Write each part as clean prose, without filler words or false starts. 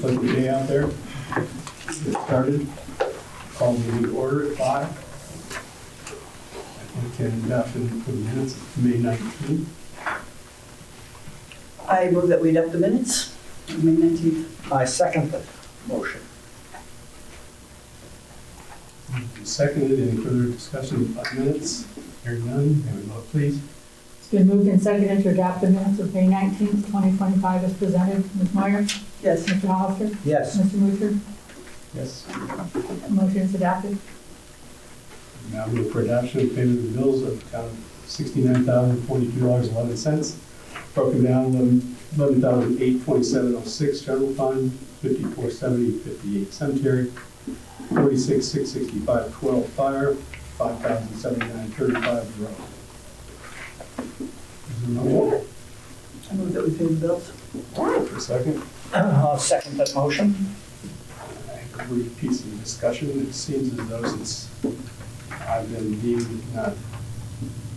pleasant day out there. Let's get started. Call the meeting to order at 5. And adoption for the minutes of May 19th. I move that we adopt the minutes of May 19th. I second the motion. Seconded. Any further discussion about minutes? Hearing none, may we vote please? It's been moved and seconded to adopt the minutes of May 19th, 2025 as presented. Ms. Moyer? Yes. Mr. Hollister? Yes. Mr. Mutcher? Yes. Motion is adopted. Now move for adoption of payment of the bills of $69,042.11, broken down $11,827.06 general fund, $5470.58 cemetery, $46,665.12 fire, $5,079.35 road. Is there a motion? I move that we pay the bills. For a second. I'll second that motion. A brief piece of discussion. It seems as though since I've been deemed not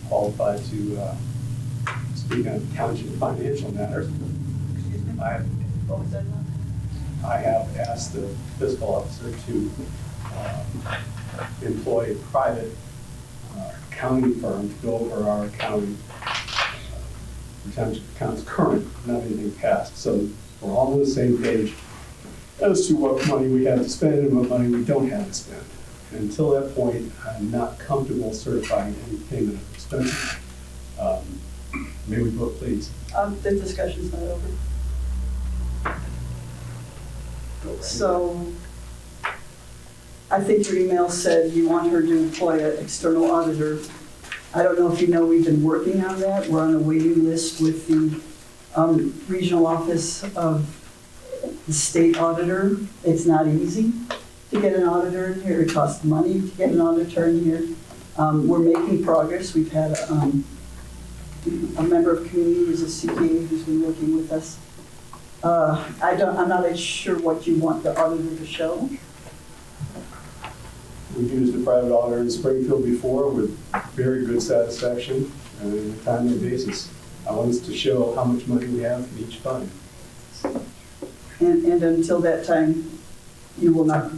qualified to speak on township financial matters, Excuse me? What was that? I have asked the fiscal officer to employ a private accounting firm to go over our accounting, township accounts current, not anything past. So we're all on the same page as to what money we have to spend and what money we don't have to spend. And until that point, I'm not comfortable certifying any payment of expenses. May we vote, please? The discussion's not over. So I think your email said you want her to employ an external auditor. I don't know if you know we've been working on that. We're on a waiting list with the regional office of the state auditor. It's not easy to get an auditor in here. It costs money to get an auditor in here. We're making progress. We've had a member of community who's a CPA who's been working with us. I'm not sure what you want the auditor to show. We've used a private auditor in Springfield before with very good satisfaction and on a timely basis. I want us to show how much money we have in each fund. And until that time, you will not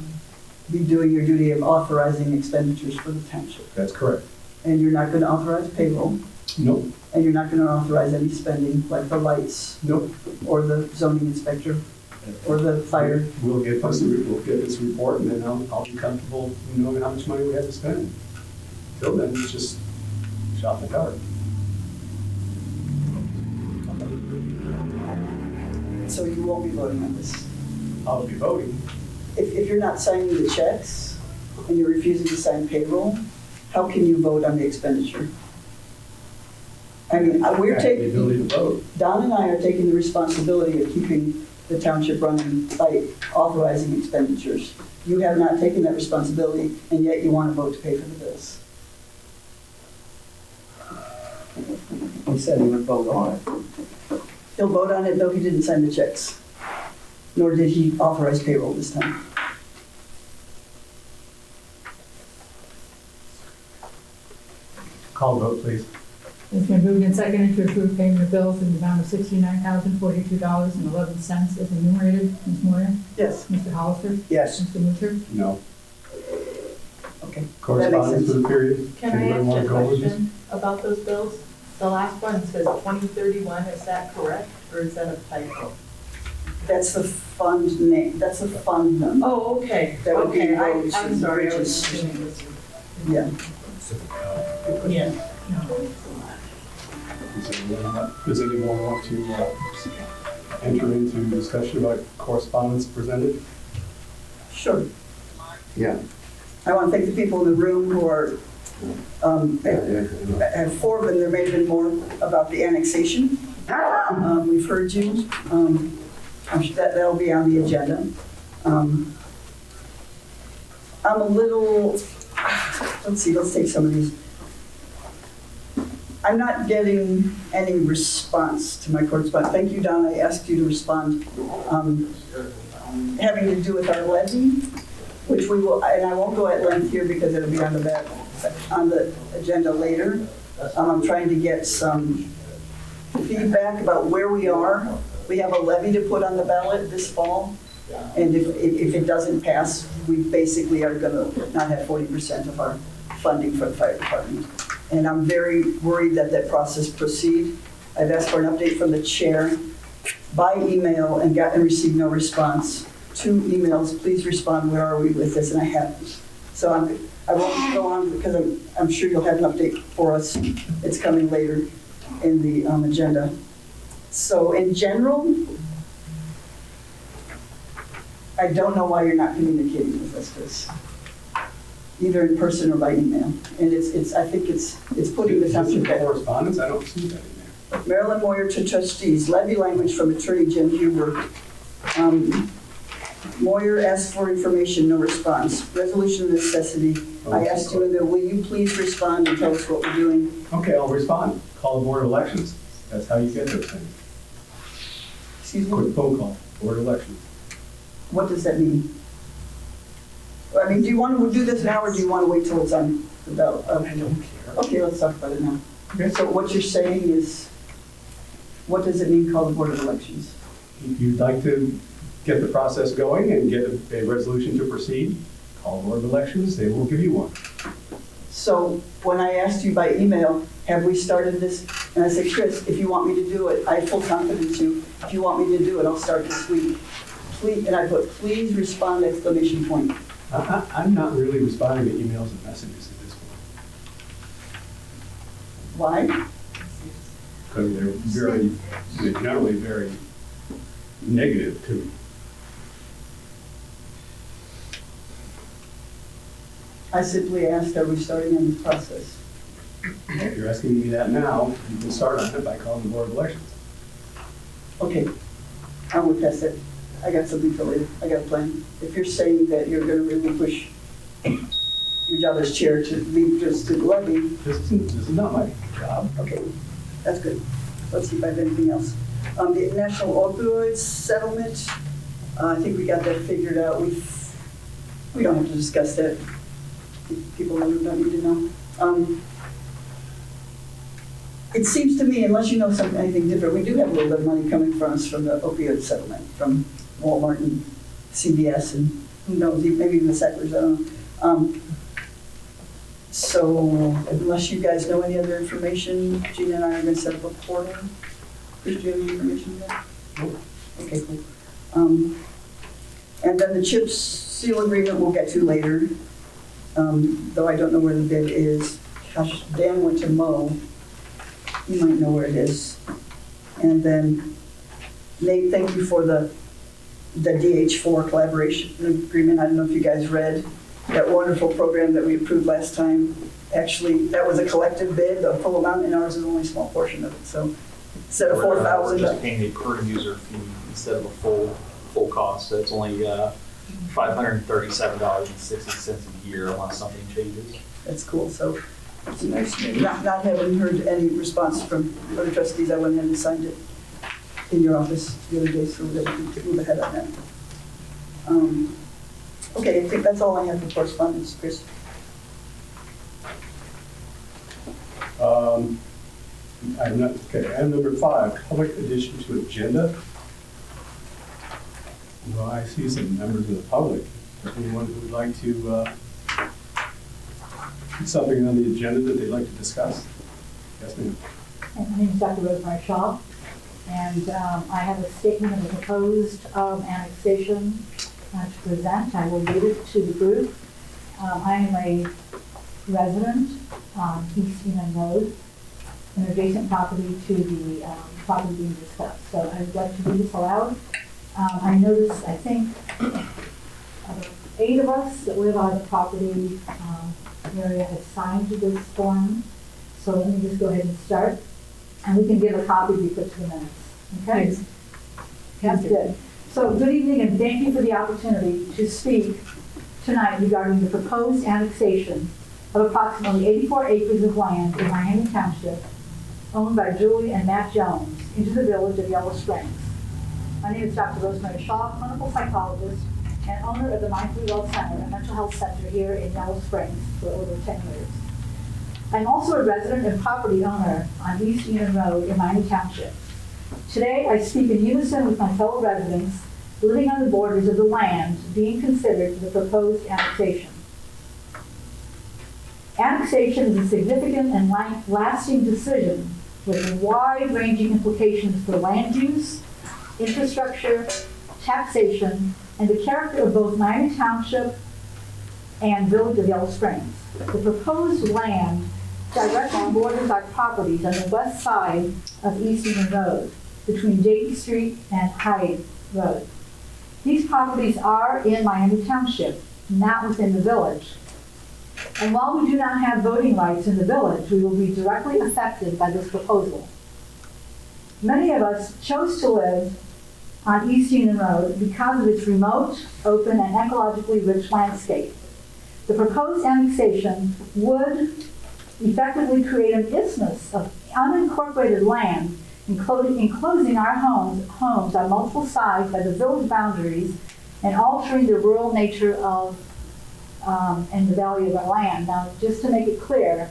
be doing your duty of authorizing expenditures for the township. That's correct. And you're not going to authorize payroll, Nope. and you're not going to authorize any spending like the lights Nope. or the zoning inspector or the fire. We'll get this report and then I'll be comfortable knowing how much money we have to spend. Till then, it's just shot in the dark. So you won't be voting on this. I'll be voting. If you're not signing the checks and you're refusing to sign payroll, how can you vote on the expenditure? I mean, we're I have the ability taking, to vote. Don and I are taking the responsibility of keeping the township running by authorizing expenditures. You have not taken that responsibility, and yet you want to vote to pay for the bills. He said he would vote on it. He'll vote on it, though he didn't sign the checks, nor did he authorize payroll this time. Call vote, please. It's been moved and seconded to approve payment of bills in the amount of $69,042.11 as enumerated. Ms. Moyer? Yes. Mr. Hollister? Yes. Mr. Mutcher? No. Okay. Correspondence for the period? Can I Anybody ask want a to go over this? question about those bills? The last one says 2031, is that correct, or is that a typo? That's the fund name, that's the fund number. Oh, okay, That would be okay, roads I'm and sorry, I was bridges. doing this. Yeah. Yeah. Does anyone want to enter into discussion about correspondence presented? Sure. Yeah. I want to thank the people in the room who are, I have 4 of them, there may have been more, about the annexation. We've heard you. I'm sure that'll be on the agenda. I'm a little, let's see, let's take some of these. I'm not getting any response to my correspondence. Thank you, Don, I asked you to respond. Having to do with our levy, which we will, and I won't go at length here because it'll be on the agenda later. I'm trying to get some feedback about where we are. We have a levy to put on the ballot this fall. And if it doesn't pass, we basically are gonna not have 40% of our funding for the fire department. And I'm very worried that that process proceed. I've asked for an update from the chair by email and received no response. 2 emails, please respond, where are we with this? And I haven't. So I won't go on because I'm sure you'll have an update for us. It's coming later in the agenda. So in general, I don't know why you're not communicating with us, Chris, either in person or by email. And I think it's putting the township at Correspondence, I don't see that in there. Marilyn Moyer to trustees, levy language from Attorney Jim Huber. Moyer asked for information, no response. Resolution of necessity. I asked you, will you please respond and tell us what we're doing? Okay, I'll respond. Call the Board of Elections. That's how you get those things. Excuse me, Quick phone call, Board of Elections. what does that mean? I mean, do you want to do this now or do you want to wait till it's on the ballot? I don't care. Okay, let's talk about it now. Okay. So what you're saying is, what does it mean, call the Board of Elections? If you'd like to get the process going and get a resolution to proceed, call the Board of Elections, they will give you one. So when I asked you by email, have we started this? And I said, Chris, if you want me to do it, I have full confidence in you. If you want me to do it, I'll start this week. Please, and I put, please respond, exclamation point. I'm not really responding to emails and messages at this point. Why? Because they're generally very negative to me. I simply asked, are we starting on this process? If you're asking me that now, you can start on it by calling the Board of Elections. Okay, I won't pass it. I got something for later. I got a plan. If you're saying that you're gonna really push your job as chair to lead just to the levy, This is not my job. okay, that's good. Let's see if I have anything else. The national opioids settlement, I think we got that figured out. We don't have to discuss that. People don't need to know. It seems to me, unless you know anything different, we do have a little bit of money coming from us from the opioid settlement, from Walmart and CVS and who knows, maybe even the settlers, I don't know. So unless you guys know any other information, Gina and I are going to set up a portal. Chris, do you have any information on that? Nope. Okay, cool. And then the CHIPS seal agreement we'll get to later, though I don't know where the bid is. Gosh, Dan went to mow. You might know where it is. And then Nate, thank you for the DH4 collaboration agreement. I don't know if you guys read that wonderful program that we approved last time. Actually, that was a collective bid, the full amount, and ours is only a small portion of it. So instead of We're $4,000. just paying a per user fee instead of a full cost, so it's only $537.60 a year unless something changes. That's cool. So it's a nice, not having heard any response from other trustees, I went ahead and signed it in your office the other day, so that we can move ahead on that. Okay, I think that's all I have for correspondence, Chris. Item number 5, public addition to agenda. Well, I see some members of the public. Is there anyone who would like to put something on the agenda that they'd like to discuss? Yes, ma'am. My name is Dr. Rosemary Shaw, and I have a statement of the proposed annexation to present. I will read it to the group. I am a resident on East Union Road, an adjacent property to the property being discussed. So I would like to read this aloud. I noticed, I think, 8 of us that live on the property area have signed this form. So let me just go ahead and start. And we can give a copy to be put to the minutes. Okay? Nice. That's good. So good evening and thank you for the opportunity to speak tonight regarding the proposed annexation of approximately 84 acres of land in Miami Township owned by Julie and Matt Jones into the village of Yellow Springs. My name is Dr. Rosemary Shaw, clinical psychologist and owner of the Mindfully Well Center, a mental health center here in Yellow Springs for over 10 years. I'm also a resident and property owner on East Union Road in Miami Township. Today, I speak in unison with my fellow residents living on the borders of the land being considered for the proposed annexation. Annexation is a significant and lasting decision with wide-ranging implications for land use, infrastructure, taxation, and the character of both Miami Township and Village of Yellow Springs. The proposed land directly borders our properties on the west side of East Eden Road, between Dayton Street and Hyde Road. These properties are in Miami Township, not within the village. And while we do not have voting rights in the village, we will be directly affected by this proposal. Many of us chose to live on East Eden Road because of its remote, open, and ecologically rich landscape. The proposed annexation would effectively create an isthmus of unincorporated land, enclosing our homes on multiple sides by the village boundaries and altering the rural nature of and the value of our land. Now, just to make it clear,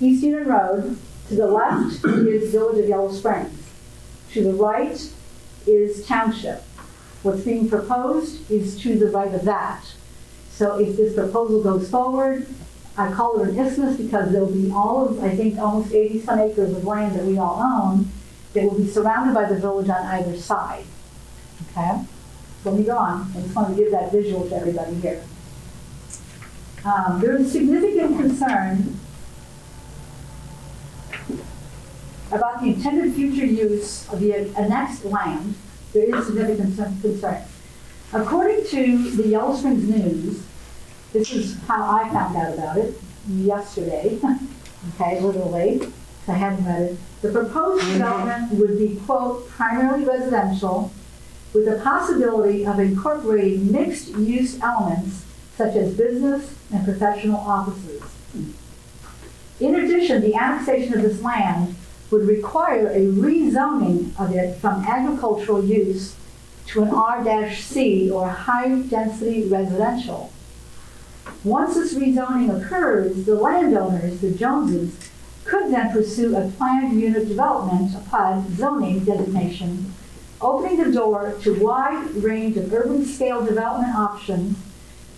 East Eden Road, to the left is Village of Yellow Springs. To the right is Township. What's being proposed is to the right of that. So if this proposal goes forward, I call it an isthmus because there will be all of, I think, almost 80-some acres of land that we all own that will be surrounded by the village on either side. Okay? So let me go on. I just want to give that visual to everybody here. There is significant concern about the intended future use of the annexed land. There is significant concern. According to the Yellow Springs News, this is how I found out about it yesterday, okay, literally, because I hadn't read it. The proposed development would be, quote, primarily residential, with the possibility of incorporating mixed-use elements such as business and professional offices. In addition, the annexation of this land would require a rezoning of it from agricultural use to an R-C, or high-density residential. Once this rezoning occurs, the landowners, the Joneses, could then pursue a planned unit development, a PUD zoning designation, opening the door to a wide range of urban scale development options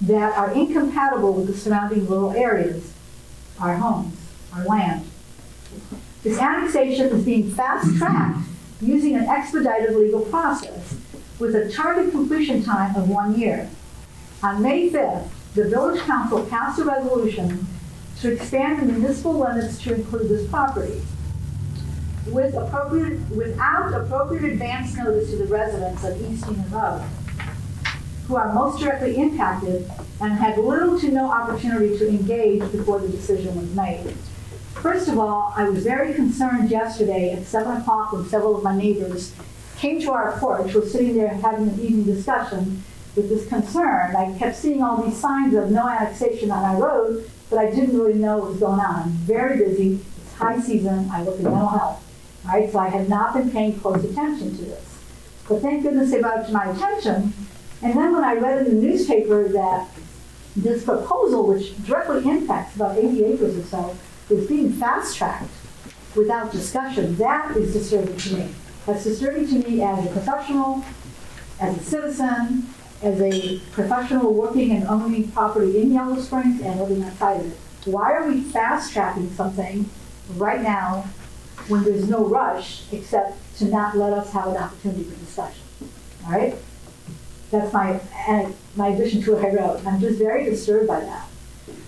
that are incompatible with the surrounding rural areas, our homes, our land. This annexation is being fast-tracked using an expedited legal process with a target completion time of 1 year. On May 5th, the Village Council passed a resolution to expand the municipal limits to include this property. Without appropriate advance notice to the residents of East Eden Road, who are most directly impacted and had little to no opportunity to engage before the decision was made. First of all, I was very concerned yesterday at 7 o'clock when several of my neighbors came to our porch. We're sitting there having an evening discussion with this concern. I kept seeing all these signs of no annexation on our road, but I didn't really know what was going on. I'm very busy. It's high season. I work in mental health. All right, so I had not been paying close attention to this. But thank goodness they brought it to my attention. And then when I read in the newspaper that this proposal, which directly impacts about 80 acres or so, is being fast-tracked without discussion, that is disturbing to me. That's disturbing to me as a professional, as a citizen, as a professional working and owning property in Yellow Springs and living outside of it. Why are we fast-tracking something right now when there's no rush except to not let us have an opportunity for discussion? All right? That's my addition to what I wrote. I'm just very disturbed by that.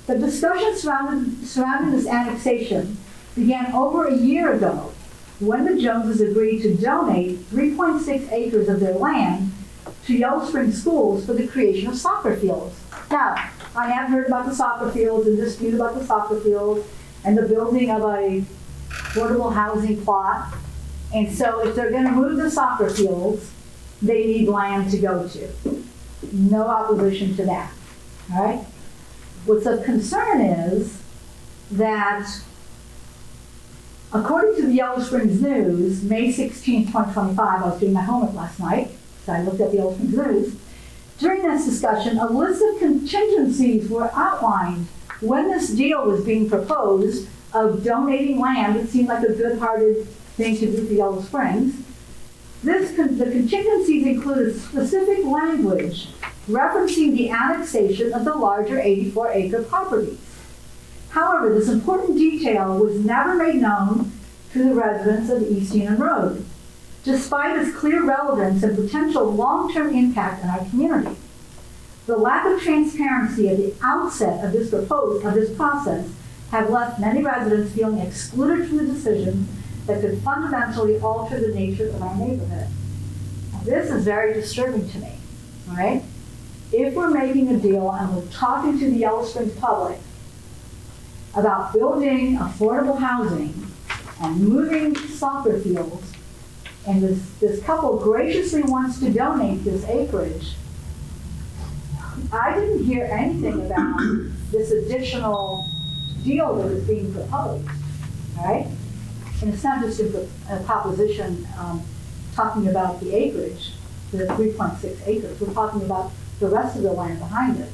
The discussion surrounding this annexation began over a year ago when the Joneses agreed to donate 3.6 acres of their land to Yellow Springs schools for the creation of soccer fields. Now, I have heard about the soccer fields and dispute about the soccer fields and the building of a affordable housing plot. And so if they're going to move the soccer fields, they need land to go to. No opposition to that. All right? What's of concern is that, according to the Yellow Springs News, May 16, 2025, I was doing my homework last night, so I looked at the Yellow Springs News. During this discussion, a list of contingencies were outlined when this deal was being proposed of donating land. It seemed like a good-hearted thing to do for Yellow Springs. The contingencies included specific language referencing the annexation of the larger 84-acre properties. However, this important detail was never made known to the residents of East Union Road, despite its clear relevance and potential long-term impact on our community. The lack of transparency at the outset of this process have left many residents feeling excluded from the decision that could fundamentally alter the nature of our neighborhood. Now, this is very disturbing to me, all right? If we're making a deal and we're talking to the Yellow Springs public about building affordable housing and moving soccer fields, and this couple graciously wants to donate this acreage, I didn't hear anything about this additional deal that is being proposed, all right? And it's not just a proposition talking about the acreage, the 3.6 acres. We're talking about the rest of the land behind it.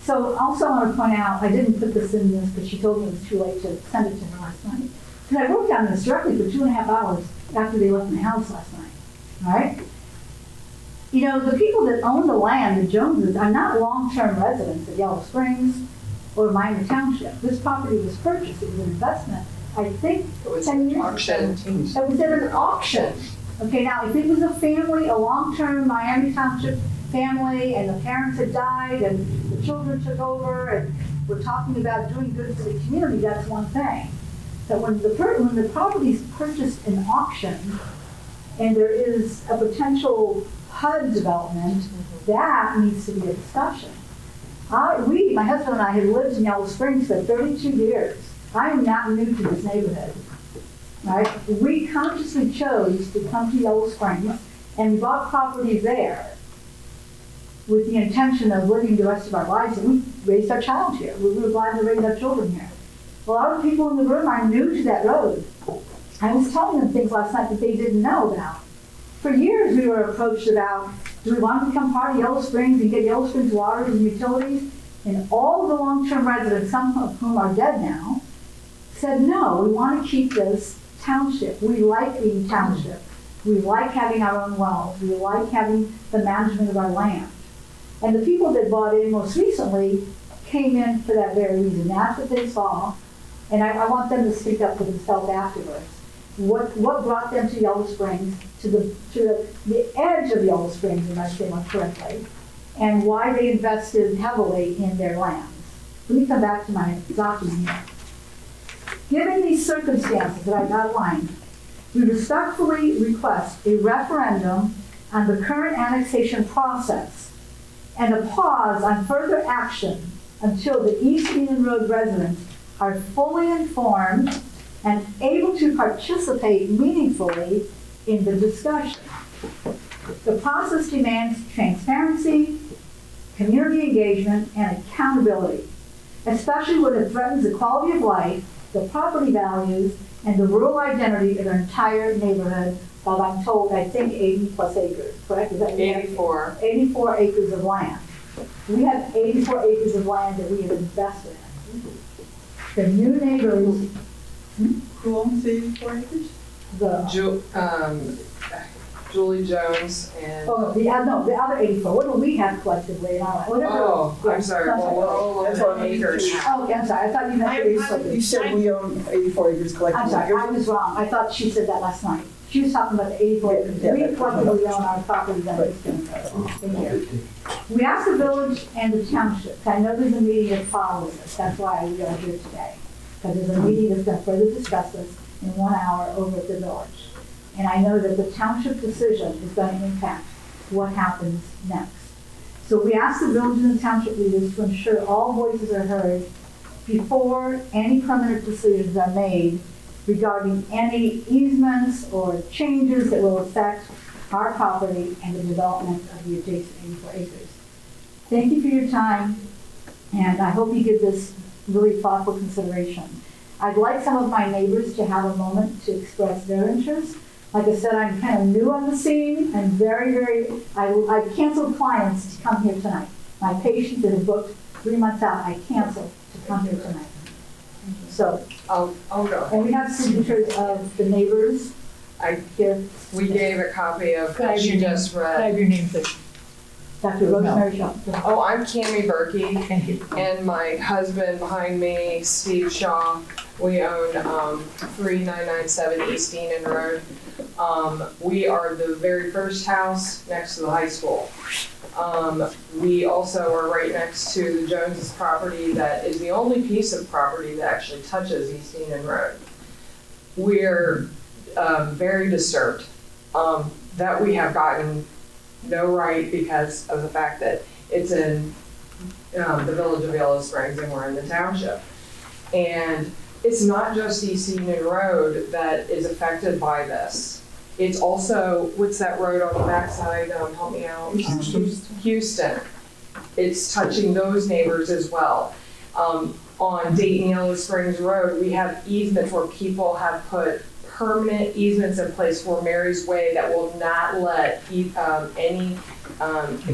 So also I want to point out, I didn't put this in this because she told me it was too late to send it to her last night. Because I worked on this directly for 2.5 hours after they left my house last night, all right? You know, the people that own the land, the Joneses, are not long-term residents of Yellow Springs or Miami Township. This property was purchased, it was an investment, I think, It was 10 years auction. ago. It was at an auction. Okay, now if it was a family, a long-term Miami Township family, and the parents had died, and the children took over, and we're talking about doing good for the community, that's one thing. But when the property is purchased in auction, and there is a potential HUD development, that needs to be a discussion. My husband and I have lived in Yellow Springs for 32 years. I am not new to this neighborhood, right? We consciously chose to come to Yellow Springs and bought property there with the intention of living the rest of our lives, and we raised our child here. We were glad to raise our children here. A lot of people in the room are new to that road. I was telling them things last night that they didn't know about. For years, we were approached about, do we want to become part of Yellow Springs and get Yellow Springs water and utilities? And all of the long-term residents, some of whom are dead now, said, no, we want to keep this township. We like being township. We like having our own wells. We like having the management of our land. And the people that bought in most recently came in for that very reason. That's what they saw. And I want them to speak up for themselves afterwards. What brought them to Yellow Springs, to the edge of Yellow Springs, if I say that correctly, and why they invested heavily in their lands. Let me come back to my document here. Given these circumstances that I've outlined, we respectfully request a referendum on the current annexation process and a pause on further action until the East Union Road residents are fully informed and able to participate meaningfully in the discussion. The process demands transparency, community engagement, and accountability, especially when it threatens the quality of life, the property values, and the rural identity of their entire neighborhood, while I'm told, I think 80+ acres, correct? Is that 84. 84 acres of land. We have 84 acres of land that we have invested in. The new neighbors, Who owns the 84 acres? Julie Jones and. the other 84. What do we have collectively in our land? Oh, I'm sorry. Well, we're all That's what over I mean. acres. Oh, okay, I'm sorry. I thought you meant 84 You acres. said we own 84 acres collectively. I'm sorry, I was wrong. I thought she said that last night. She was talking about the 84 acres. Yeah, We that's- collectively own our property that is in here. We asked the village and the township. I know there's a meeting that follows this. That's why we are here today. Because there's a meeting that's going to further discuss this in 1 hour over at the village. And I know that the township decision is going to impact what happens next. So we asked the village and the township leaders to ensure all voices are heard before any permanent decisions are made regarding any easements or changes that will affect our property and the development of the adjacent 84 acres. Thank you for your time, and I hope you give this really thoughtful consideration. I'd like some of my neighbors to have a moment to express their interest. Like I said, I'm kind of new on the scene. I'm I canceled clients to come here tonight. My patients that have booked 3 months out, I canceled to come here tonight. So, I'll go. and we have signatures of the neighbors Here, we gave a copy of could I what have she your name? just Could I read. have your name, please? Dr. Rosemary Shaw. Oh, I'm Cammie Berkey, Thank you. and my husband behind me, Steve Shaw. We own 3997 East Enon Road. We are the very first house next to the high school. We also are right next to the Joneses property that is the only piece of property that actually touches East Enon Road. We're very disturbed that we have gotten no right because of the fact that it's in the village of Yellow Springs and we're in the township. And it's not just East Enon Road that is affected by this. It's also, what's that road on the backside? Help me out. Houston. It's touching those neighbors as well. On Dayton Yellow Springs Road, we have easements where people have put permanent easements in place for Mary's Way that will not let any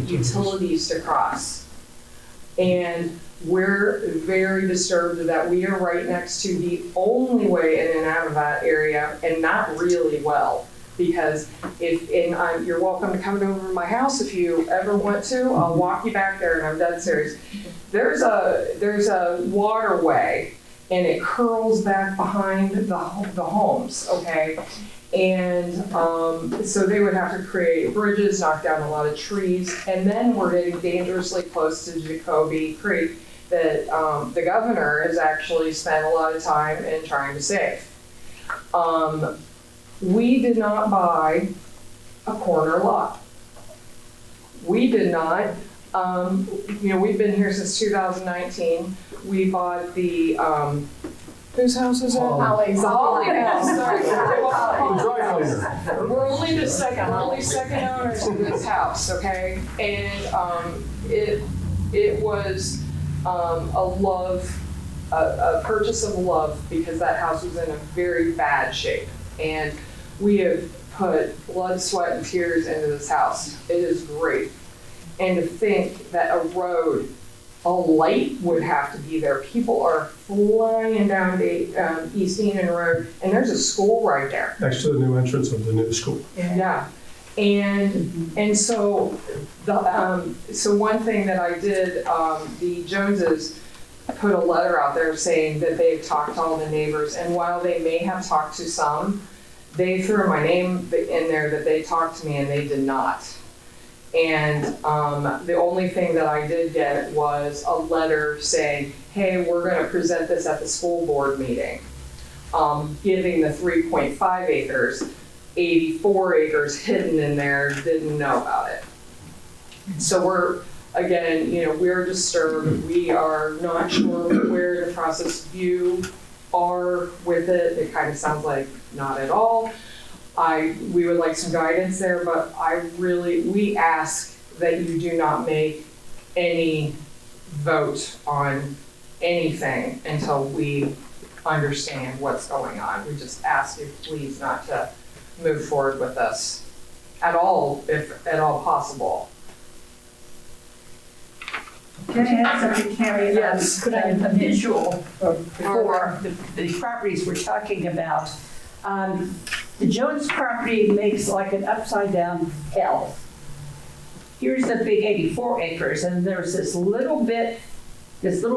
utilities to cross. And we're very disturbed that we are right next to the only way in and out of that area, and not really well. Because you're welcome to come over to my house if you ever want to. I'll walk you back there, and I'm dead serious. There's a waterway, and it curls back behind the homes, okay? And so they would have to create bridges, knock down a lot of trees, and then we're getting dangerously close to Jacoby Creek that the governor has actually spent a lot of time in trying to save. We did not buy a corner lot. We did not, we've been here since 2019. We bought the, whose house is that? Holly's. The Holly house, sorry. Dry cleaner. We're only the second owners of this house, okay? And it was a purchase of love because that house was in a very bad shape. And we have put blood, sweat, and tears into this house. It is great. And to think that a road, a light would have to be there. People are flying down the East Enon Road, and there's a school right there. Next to the new entrance of the new school. Yeah. And so so one thing that I did, the Joneses put a letter out there saying that they've talked to all the neighbors, and while they may have talked to some, they threw my name in there that they talked to me, and they did not. And the only thing that I did get was a letter saying, hey, we're going to present this at the school board meeting, giving the 3.5 acres, 84 acres hidden in there, didn't know about it. So we're, again, we're disturbed. We are not sure where the process view are with it. It kind of sounds like not at all. We would like some guidance there, but we ask that you do not make any vote on anything until we understand what's going on. We just ask you please not to move forward with us at all, if at all possible. Can I add something, Carrie? Yes. Could I have a visual for the properties we're talking about? The Jones property makes like an upside down L. Here's the big 84 acres, and there's this little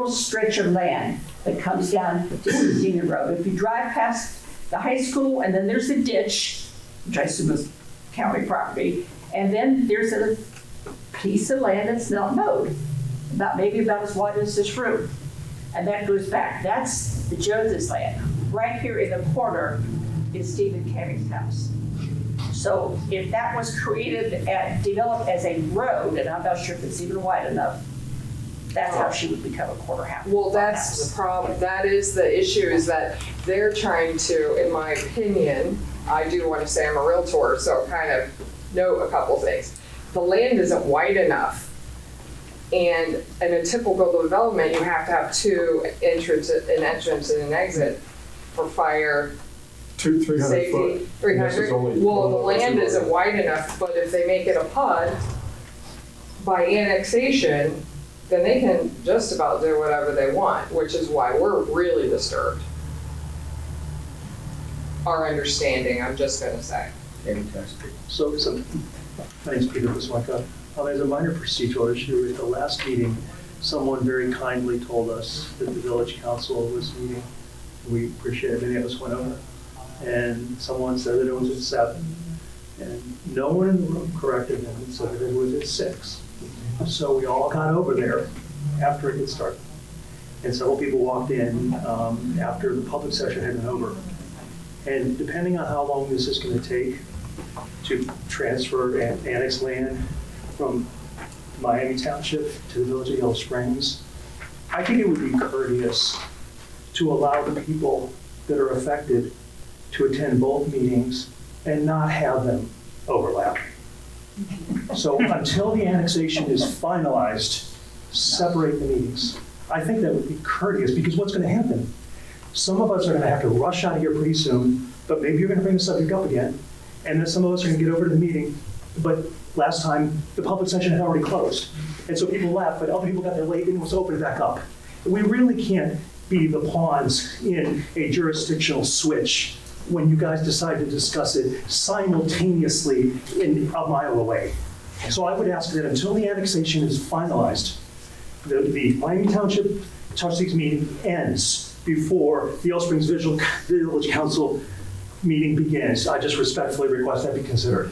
stretch of land that comes down to East Road. If you drive past the high school, and then there's a ditch, which I assume is county property, and then there's a piece of land that's not mowed, maybe about as wide as this room. And that goes back. That's the Joneses' land. Right here in the corner is Stephen Cammie's house. So if that was developed as a road, and I'm not sure if it's even wide enough, that's how she would become a quarter house. Well, that's the problem. That is the issue, is that they're trying to, in my opinion, I do want to say I'm a realtor, so kind of know a couple things. The land isn't wide enough. And in a typical development, you have to have an entrance and an exit for fire, 300 safety, foot. 300. Well, the land isn't wide enough, but if they make it a PUD by annexation, then they can just about do whatever they want, which is why we're really disturbed. our understanding, I'm just gonna say. So, my name's Peter Buswaka. As a minor procedural issue, at the last meeting, someone very kindly told us that the village council was meeting. We appreciate it, many of us went over. And someone said that it was at 7. And no one in the room corrected them and said that it was at 6. So we all got over there after it had started. And several people walked in after the public session had been over. And depending on how long this is going to take to transfer and annex land from Miami Township to the village of Yellow Springs, I think it would be courteous to allow the people that are affected to attend both meetings and not have them overlap. So until the annexation is finalized, separate the meetings. I think that would be courteous, because what's going to happen? Some of us are going to have to rush out of here pretty soon, but maybe you're going to bring the subject up again. And then some of us are going to get over to the meeting, but last time the public session had already closed. And so people left, but other people got there late and it was opened back up. We really can't be the pawns in a jurisdictional switch when you guys decide to discuss it simultaneously a mile away. So I would ask that until the annexation is finalized, the Miami Township Trustees meeting ends before the Yellow Springs Village Council meeting begins. I just respectfully request that be considered.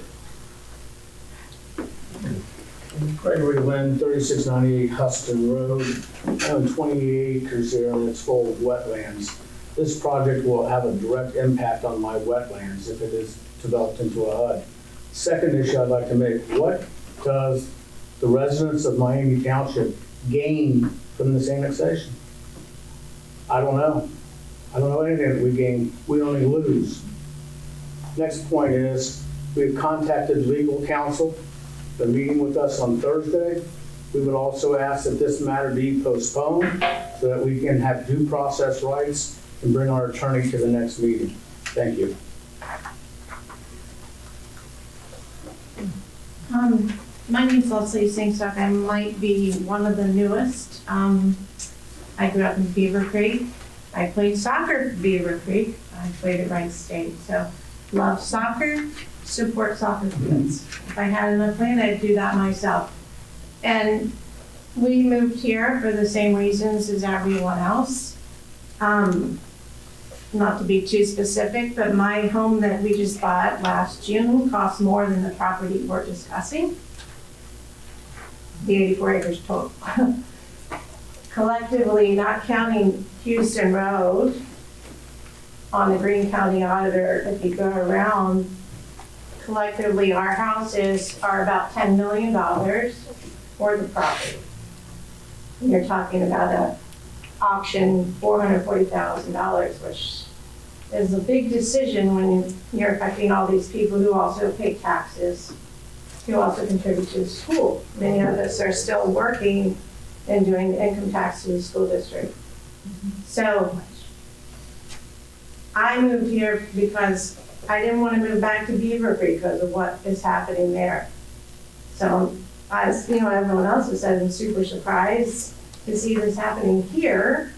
Gregory Lynn, 3698 Huston Road. I own 28 acres there and it's full of wetlands. This project will have a direct impact on my wetlands if it is developed into a HUD. Second issue I'd like to make, what does the residents of Miami Township gain from this annexation? I don't know. I don't know anything that we gain. We only lose. Next point is, we've contacted legal counsel. They're meeting with us on Thursday. We would also ask that this matter be postponed so that we can have due process rights and bring our attorney to the next meeting. Thank you. My name's Leslie Singstock. I might be one of the newest. I grew up in Beaver Creek. I played soccer for Beaver Creek. I played at Wright State. So love soccer, support soccer fields. If I had enough land, I'd do that myself. And we moved here for the same reasons as everyone else. Not to be too specific, but my home that we just bought last June cost more than the property we're discussing. The 84 acres total. Collectively, not counting Houston Road on the Greene County Auditor, if you go around, collectively our houses are about $10 million for the property. And you're talking about a auction $440,000, which is a big decision when you're affecting all these people who also pay taxes, who also contribute to the school. Many of us are still working and doing the income tax to the school district. So I moved here because I didn't want to move back to Beaver Creek because of what is happening there. So as you know, everyone else has said, I'm super surprised to see this happening here.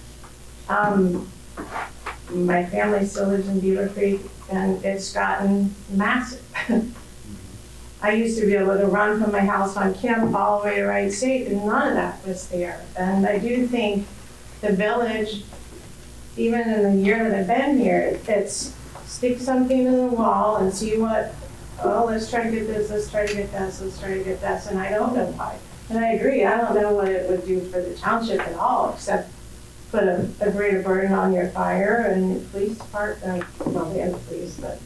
My family still lives in Beaver Creek and it's gotten massive. I used to be able to run from my house on Kemp all the way to Wright State, and none of that was there. And I do think the village, even in the year that I've been here, it's stick something in the wall and see what, oh, let's try to get this, let's try to get this, let's try to get this, and I don't know why. And I agree, I don't know what it would do for the township at all, except put a greater burden on your fire and your police department, well, they have the police, but.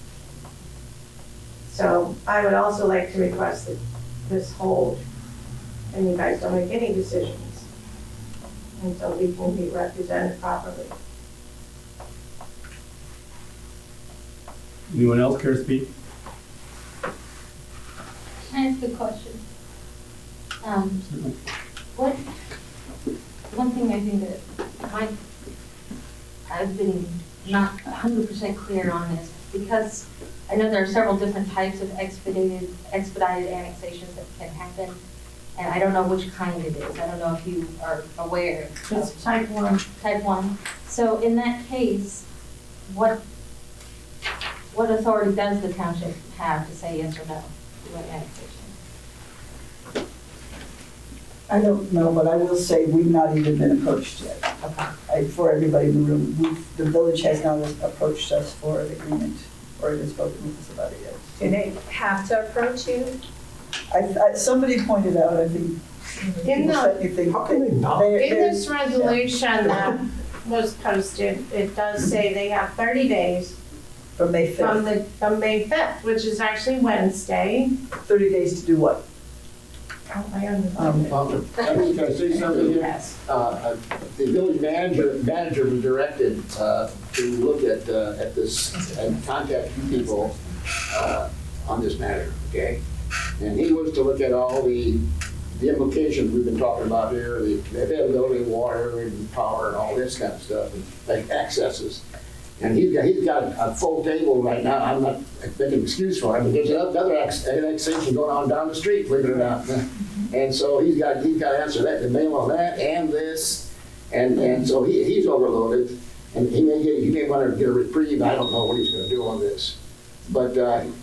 So I would also like to request that this hold, and you guys don't make any decisions until we can be represented properly. Anyone else care to speak? Can I ask a question? One thing I think that I've been not 100% clear on is because I know there are several different types of expedited annexations that can happen, and I don't know which kind it is. I don't know if you are aware. It's type 1. Type 1. So in that case, what what authority does the township have to say yes or no to an annexation? I don't know, but I will say we've not even been approached yet. For everybody in the room, the village has not approached us for an agreement or has spoken with us about it yet. Do they have to approach you? Somebody pointed out, I think, In How can they not? this resolution that was posted, it does say they have 30 days from May 5th, from May 5th, which is actually Wednesday. 30 days to do what? Oh, I understand. Can I say something here? Yes. The village manager was directed to look at this and contact you people on this matter, okay? And he was to look at all the implications we've been talking about here, the availability of water and power and all this kind of stuff, and like accesses. And he's got a full table right now. I'm not making an excuse for him, but there's another annexation going on down the street, believe it or not. And so he's got to answer that, the mail on that and this. And so he's overloaded. And he may want to get a reprieve. I don't know what he's going to do on this. But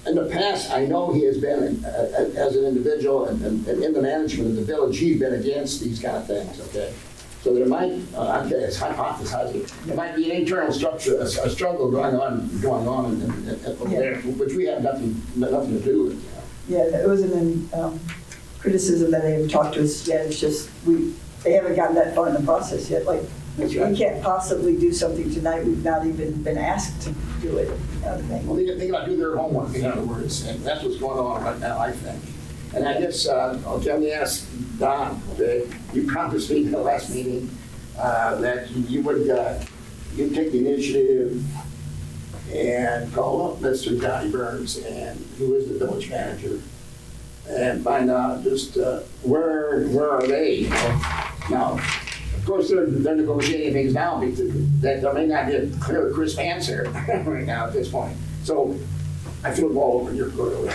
in the past, I know he has been, as an individual and in the management of the village, he's been against these kind of things, okay? So there might, it's hypothesizing, there might be an internal structure, a struggle going on over there, which we have nothing to do with. You know? Yeah, it wasn't any criticism that they haven't talked to us yet. It's just they haven't gotten that far in the process yet. Like, That's right. we can't possibly do something tonight. We've not even been asked to do it. Well, they got to do their homework, in other words, and that's what's going on right now, I think. And I guess, let me ask Don, okay, you promised me in the last meeting that you would you'd take the initiative and call up Mr. Johnny Burns, and who is the village manager, and find out just where are they now. Of course, they're negotiating things now because there may not be a clear, crisp answer right now at this point. So I feel the ball over your court.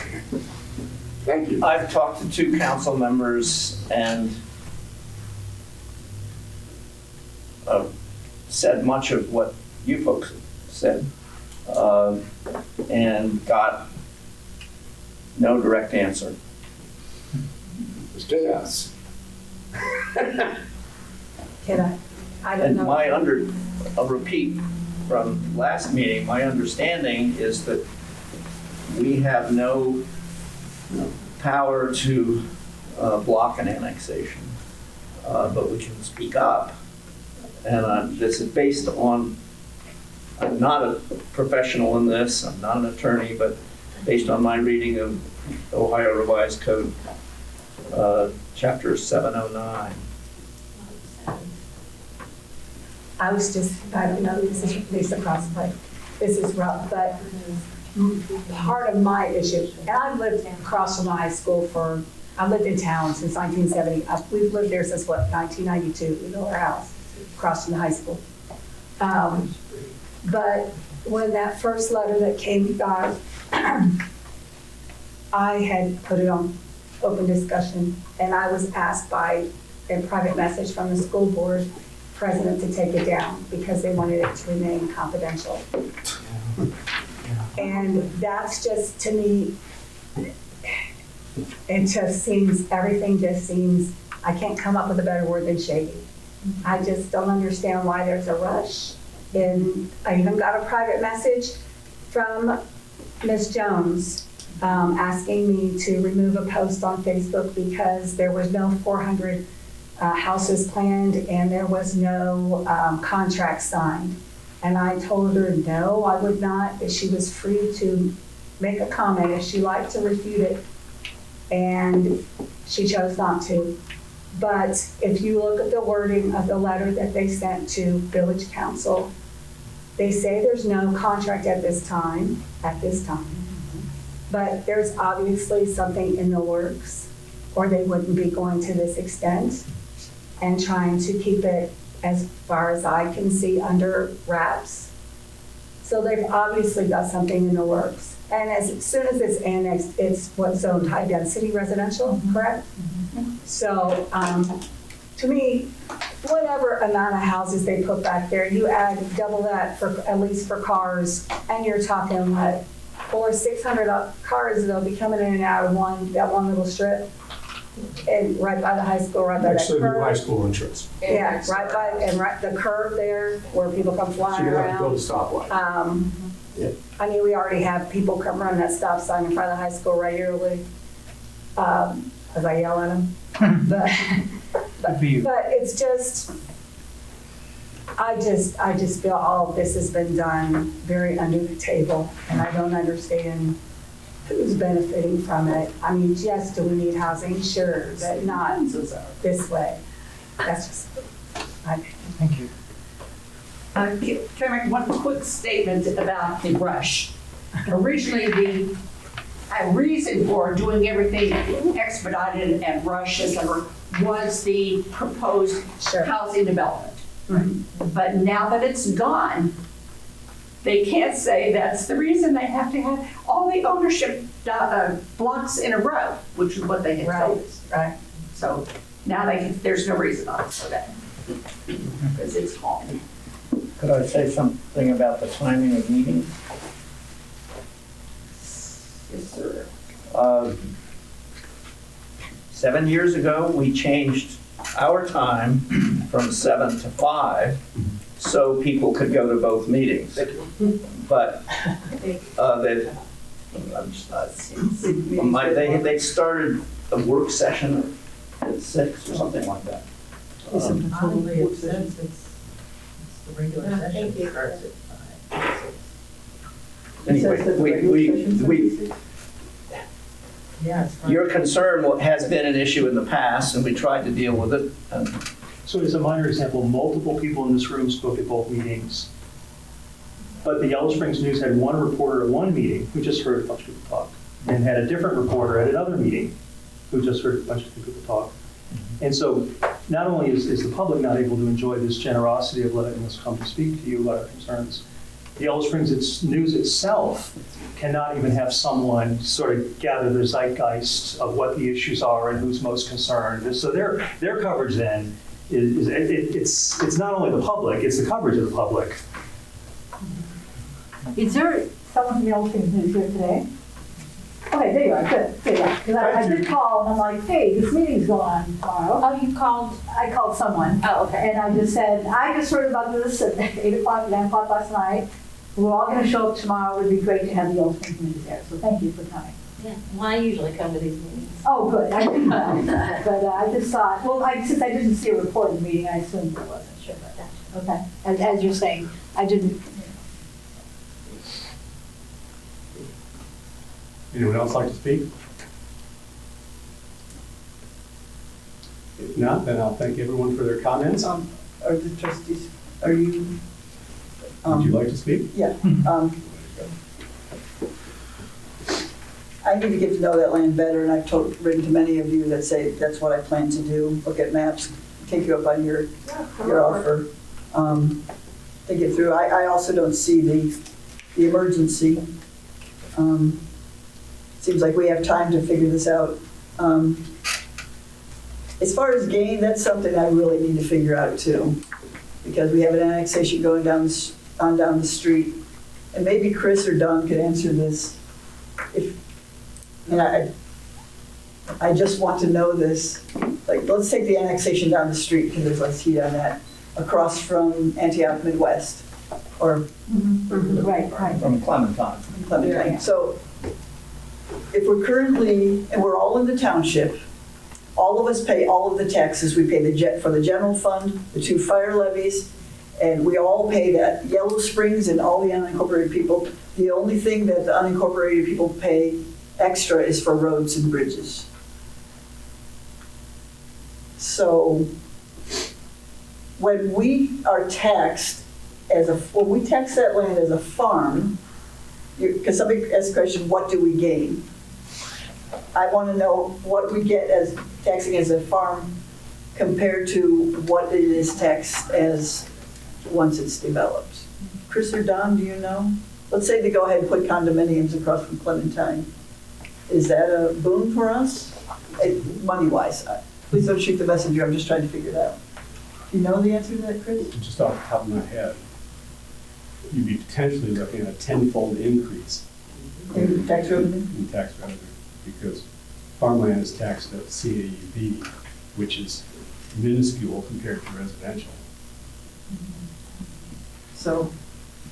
Thank you. I've talked to 2 council members and said much of what you folks said and got no direct answer. It's chaos. Can I don't know. I'll repeat from last meeting, my understanding is that we have no power to block an annexation, but we can speak up. And this is based on, I'm not a professional in this, I'm not an attorney, but based on my reading of Ohio Revised Code, chapter 709. I don't know, this is Lisa Crossley. This is rough, but part of my issue, and I've lived across from the high school I've lived in town since 1970. We've lived there since, 1992. We built our house across from the high school. But when that first letter that came got, I had put it on open discussion, and I was asked by a private message from the school board president to take it down because they wanted it to remain confidential. And that's just, to me, everything just seems, I can't come up with a better word than shady. I just don't understand why there's a rush. And I even got a private message from Ms. Jones asking me to remove a post on Facebook because there was no 400 houses planned and there was no contract signed. And I told her, no, I would not, that she was free to make a comment if she liked to refute it. And she chose not to. But if you look at the wording of the letter that they sent to Village Council, they say there's no contract at this time. But there's obviously something in the works, or they wouldn't be going to this extent and trying to keep it, as far as I can see, under wraps. So they've obviously got something in the works. And as soon as it's annexed, it's what's zoned high density residential, correct? So to me, whatever amount of houses they put back there, you add double that for, at least for cars, and you're talking what, 600 cars that'll be coming in and out of that one little strip. And right by the high school, right by Next that to the new high curve. school entrance. Yeah, right by, and right, the curve there where people come So flying you have to build a around. stoplight. I mean, we already have people come run that stop sign in front of the high school regularly. As I yell at them. But it's just, I just feel all of this has been done very under the table, and I don't understand who's benefiting from it. I mean, yes, do we need housing? Sure, but not this way. That's just, Thank you. Can I make one quick statement about the brush? Originally, the reason for doing everything expedited and rushed as ever was the proposed housing development. But now that it's gone, they can't say that's the reason. They have to have all the ownership blocks in a row, which is what they had told us. Right. So now there's no reason for that because it's gone. Could I say something about the timing of meetings? Yes, sir. 7 years ago, we changed our time from 7 to 5 so people could go to both meetings. But they started a work session at 6 or something like that. Honestly, it's the regular session starts at 5. Anyway, Yeah, it's fine. your concern has been an issue in the past, and we tried to deal with it. So as a minor example, multiple people in this room spoke at both meetings. But the Yellow Springs News had one reporter at one meeting who just heard a bunch of people talk, and had a different reporter at another meeting who just heard a bunch of people talk. And so not only is the public not able to enjoy this generosity of letting us come to speak to you about our concerns, the Yellow Springs News itself cannot even have someone sort of gather the zeitgeist of what the issues are and who's most concerned. So their coverage then it's not only the public, it's the coverage of the public. Is there someone from the Yellow Springs News here today? Okay, there you are, good, yeah. Because I did call and I'm like, hey, this meeting's going on tomorrow. Oh, you called? I called someone. Oh, okay. And I just said, I just heard about this at 8 o'clock, 9 o'clock last night. We're all going to show up tomorrow. It would be great to have the Yellow Springs News there. So thank you for coming. Yeah, well, I usually come to these meetings. Oh, good. I didn't know. But I just thought, well, since I didn't see a recorded meeting, I assumed there wasn't. Sure, but okay. As you're saying, I didn't. Anyone else like to speak? If not, then I'll thank everyone for their comments. Are the trustees, are you? Would you like to speak? Yeah. I need to get to know that land better, and I've written to many of you that say that's what I plan to do. Look at maps, take you up on your offer. Think it through. I also don't see the emergency. Seems like we have time to figure this out. As far as gain, that's something I really need to figure out too, because we have an annexation going down the street, and maybe Chris or Don could answer this. I just want to know this. Like, let's take the annexation down the street because there's less heat on that, across from Antioch Midwest, or right. From Clementine. Clementine. So if we're currently, and we're all in the township, all of us pay all of the taxes. We pay for the general fund, the 2 fire levies, and we all pay that. Yellow Springs and all the unincorporated people, the only thing that the unincorporated people pay extra is for roads and bridges. So when we are taxed when we tax that land as a farm, because somebody asked the question, what do we gain? I want to know what we get as taxing as a farm compared to what it is taxed as once it's developed. Chris or Don, do you know? Let's say they go ahead and put condominiums across from Clementine. Is that a boon for us, money-wise? Please don't shoot the messenger, I'm just trying to figure it out. Do you know the answer to that, Chris? Just off the top of my head, you'd be potentially looking at a 10-fold increase In tax revenue? in tax revenue, because farmland is taxed at CAUB, which is minuscule compared to residential. So,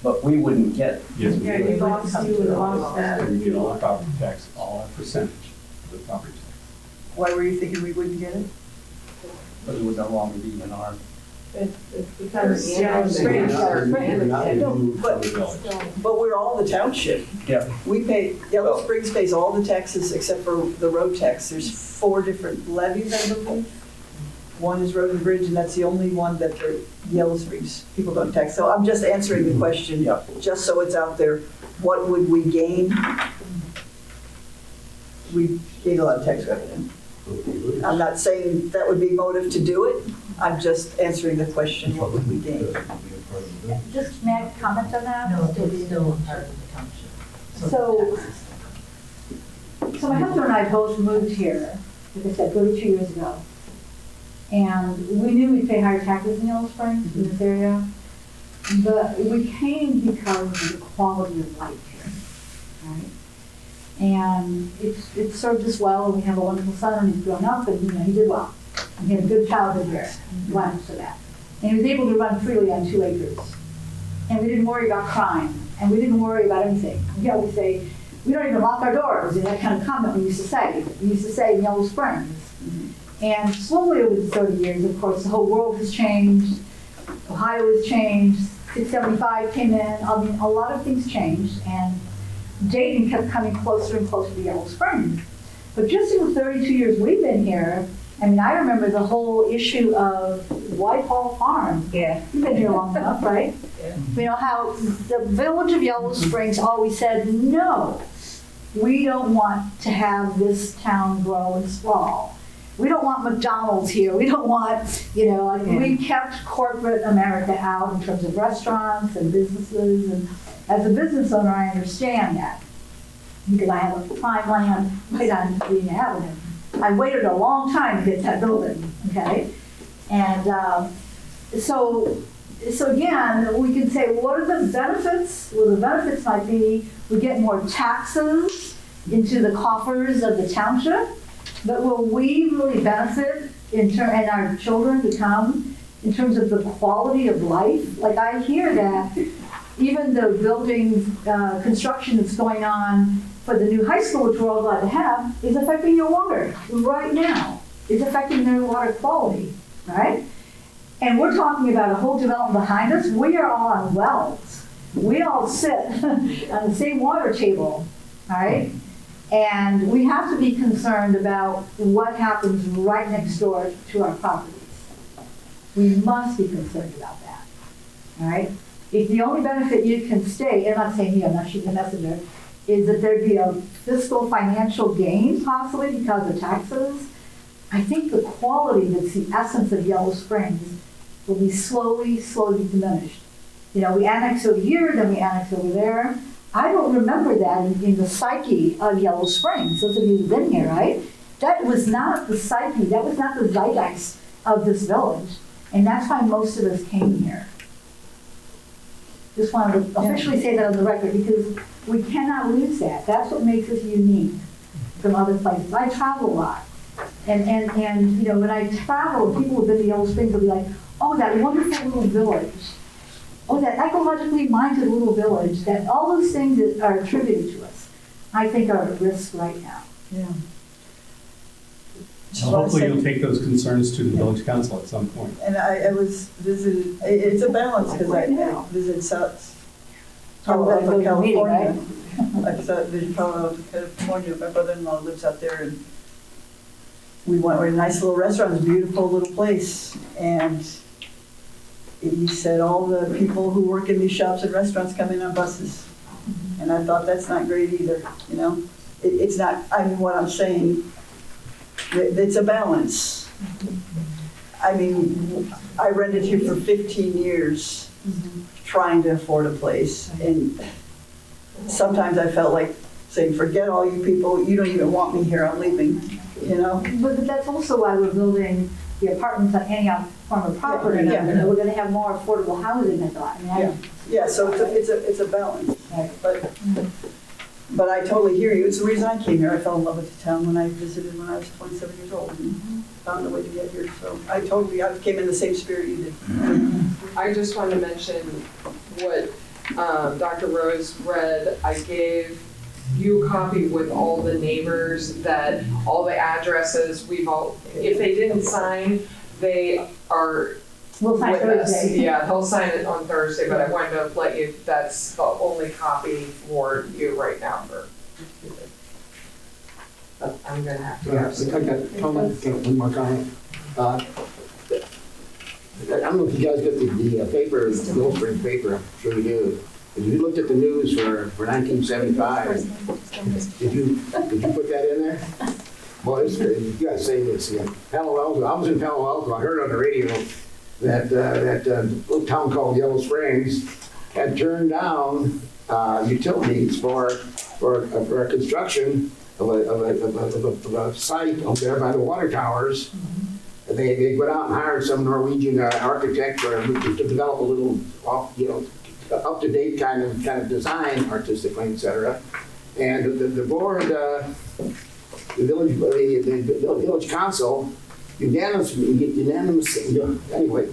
But we wouldn't get, Yes, we Yeah, do. you lost, you would have lost that. We get all the property tax, all our percentage of the property tax. why were you thinking we wouldn't get it? but it would no longer be in our, It's because Yellow We're Springs. not removed from the But- village. But we're all the township. yeah. We pay, Yellow Springs pays all the taxes except for the road tax. There's 4 different levies, I believe. One is road and bridge, and that's the only one that the Yellow Springs people don't tax. So I'm just answering the question, Yeah. just so it's out there. What would we gain? We gain a lot of tax revenue. I'm not saying that would be motive to do it. I'm just answering the question, what would we gain? Just may I comment on that? No, it's still part of the township. So my husband and I both moved here, like I said, 32 years ago. And we knew we'd pay higher taxes in Yellow Springs, in this area. But we came because of the quality of life here, right? And it served us well, and we have a wonderful son, and he's grown up, and he did well. And he had a good childhood here, glad for that. And he was able to run freely on 2 acres. And we didn't worry about crime, and we didn't worry about anything. We always say, we don't even lock our doors, and that kind of comment we used to say. We used to say in Yellow Springs. And slowly over the 30 years, of course, the whole world has changed. Ohio has changed. 675 came in. I mean, a lot of things changed, and Dayton kept coming closer and closer to Yellow Springs. But just in the 32 years we've been here, I mean, I remember the whole issue of Whitehall Farm. Yeah. You've been here long enough, right? Yeah. You know, how the village of Yellow Springs always said, no, we don't want to have this town grow and sprawl. We don't want McDonald's here. We don't want, we kept corporate America out in terms of restaurants and businesses. And as a business owner, I understand that because I have a prime land right on Green Avenue. I waited a long time to get that building, okay? And so again, we can say, what are the benefits? Well, the benefits might be we get more taxes into the coffers of the township, but will we really benefit and our children become in terms of the quality of life? Like I hear that even the building construction that's going on for the new high school, which we're all glad to have, is affecting your water right now. It's affecting their water quality, right? And we're talking about a whole development behind us. We are all on wells. We all sit on the same water table, all right? And we have to be concerned about what happens right next door to our properties. We must be concerned about that, all right? If the only benefit you can stay, and I'm not saying you, I'm not shooting the messenger, is that there'd be a fiscal financial gain possibly because of taxes, I think the quality that's the essence of Yellow Springs will be slowly diminished. We annex over here, then we annex over there. I don't remember that in the psyche of Yellow Springs. Those of you who've been here, right? That was not the psyche, that was not the zeitgeist of this village. And that's why most of us came here. Just wanted to officially say that on the record because we cannot lose that. That's what makes us unique from other places. I travel a lot. And when I travel, people who've been to Yellow Springs will be like, oh, that wonderful little village. Oh, that ecologically minded little village, that all those things that are attributed to us, I think are at risk right now. Yeah. So hopefully you'll take those concerns to the village council at some point. And I was visited, it's a balance because I visited Palo Alto, California. I visited Palo Alto, California. My brother-in-law lives out there, and we went to a nice little restaurant. It's a beautiful little place, and he said all the people who work in these shops and restaurants come in on buses, and I thought that's not great either. It's not. I mean, what I'm saying. It's a balance. I mean, I rented here for 15 years trying to afford a place. And sometimes I felt like saying, forget all you people, you don't even want me here, I'm leaving, But that's also why we're building the apartments on any form of property. Yeah. We're going to have more affordable housing, I thought. Yeah, so it's a balance. Right. But But I totally hear you. It's the reason I came here. I fell in love with the town when I visited when I was 27 years old and found a way to get here. So I came in the same spirit you did. I just wanted to mention what Dr. Rose read. I gave you a copy with all the neighbors, that all the addresses, if they didn't sign, they are We'll sign with us. Thursday. Yeah, they'll sign it on Thursday, but I wanted to let you, that's the only copy for you right now for. But I'm gonna have to go. One more comment. I don't know if you guys got the paper, the Mill Spring paper, I'm sure you do. If you looked at the news for 1975, did you put that in there? Well, you gotta say this, Palo Alto, I was in Palo Alto, I heard on the radio that little town called Yellow Springs had turned down utilities for a construction of a site up there by the water towers. And they went out and hired some Norwegian architect to develop a little, up-to-date kind of design, artistically, et cetera. And the board, the village council, unanimously, anyway,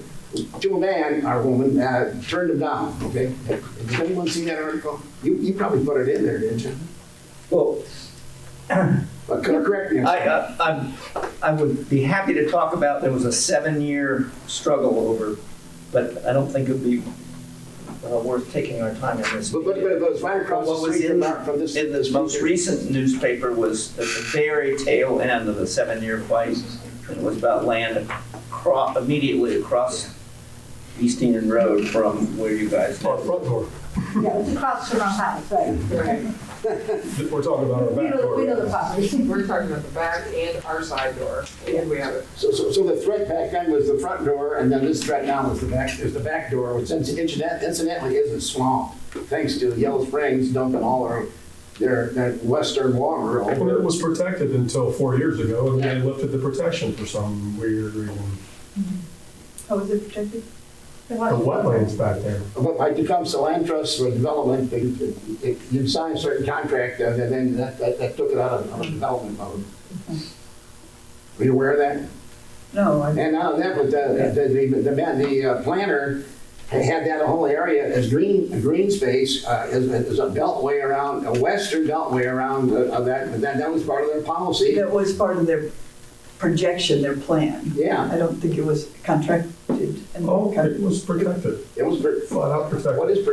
to a man or woman, turned them down, okay? Did anyone see that article? You probably put it in there, didn't you? Well, correct me. I would be happy to talk about, there was a 7-year struggle over, but I don't think it would be worth taking our time in this. But it was right across What the was street from this. in this most recent newspaper was at the very tail end of the 7-year fight. And it was about land immediately across East Enon Road from where you guys live. Front door. Yeah, it's across from our house, right? We're talking about our back door. We know the property. We're talking about the back and our side door, and we have it. So the threat back then was the front door, and then this threat now is the back door, which incidentally isn't small, thanks to Yellow Springs dumping all their western water Well, it over. was protected until 4 years ago, and then they lifted the protection for some weird reason. How was it protected? The wetlands back there. But like it comes to land trusts for development, you sign a certain contract, and then that took it out of development mode. Were you aware of that? No, I And now that, but the planner had that whole area as green space, as a beltway around, a western beltway around that was part of their policy. That was part of their projection, their plan. Yeah. I don't think it was contracted. Oh, it was protected. It was Flat out protected. there's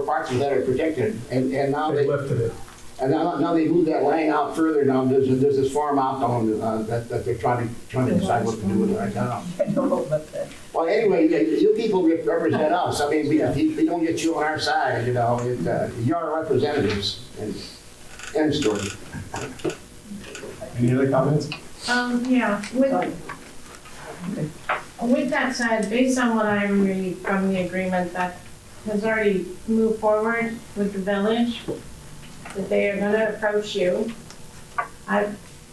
parts of that are protected, and now They lifted it. and now they moved that lane out further. Now there's this farm out on that they're trying to decide what to do with it right now. I don't know about that. Well, anyway, you people represent us. I mean, we don't get you on our side, you're our representatives. And end story. Any other comments? Yeah, with that said, based on what I read from the agreement that has already moved forward with the village, that they are gonna approach you. I,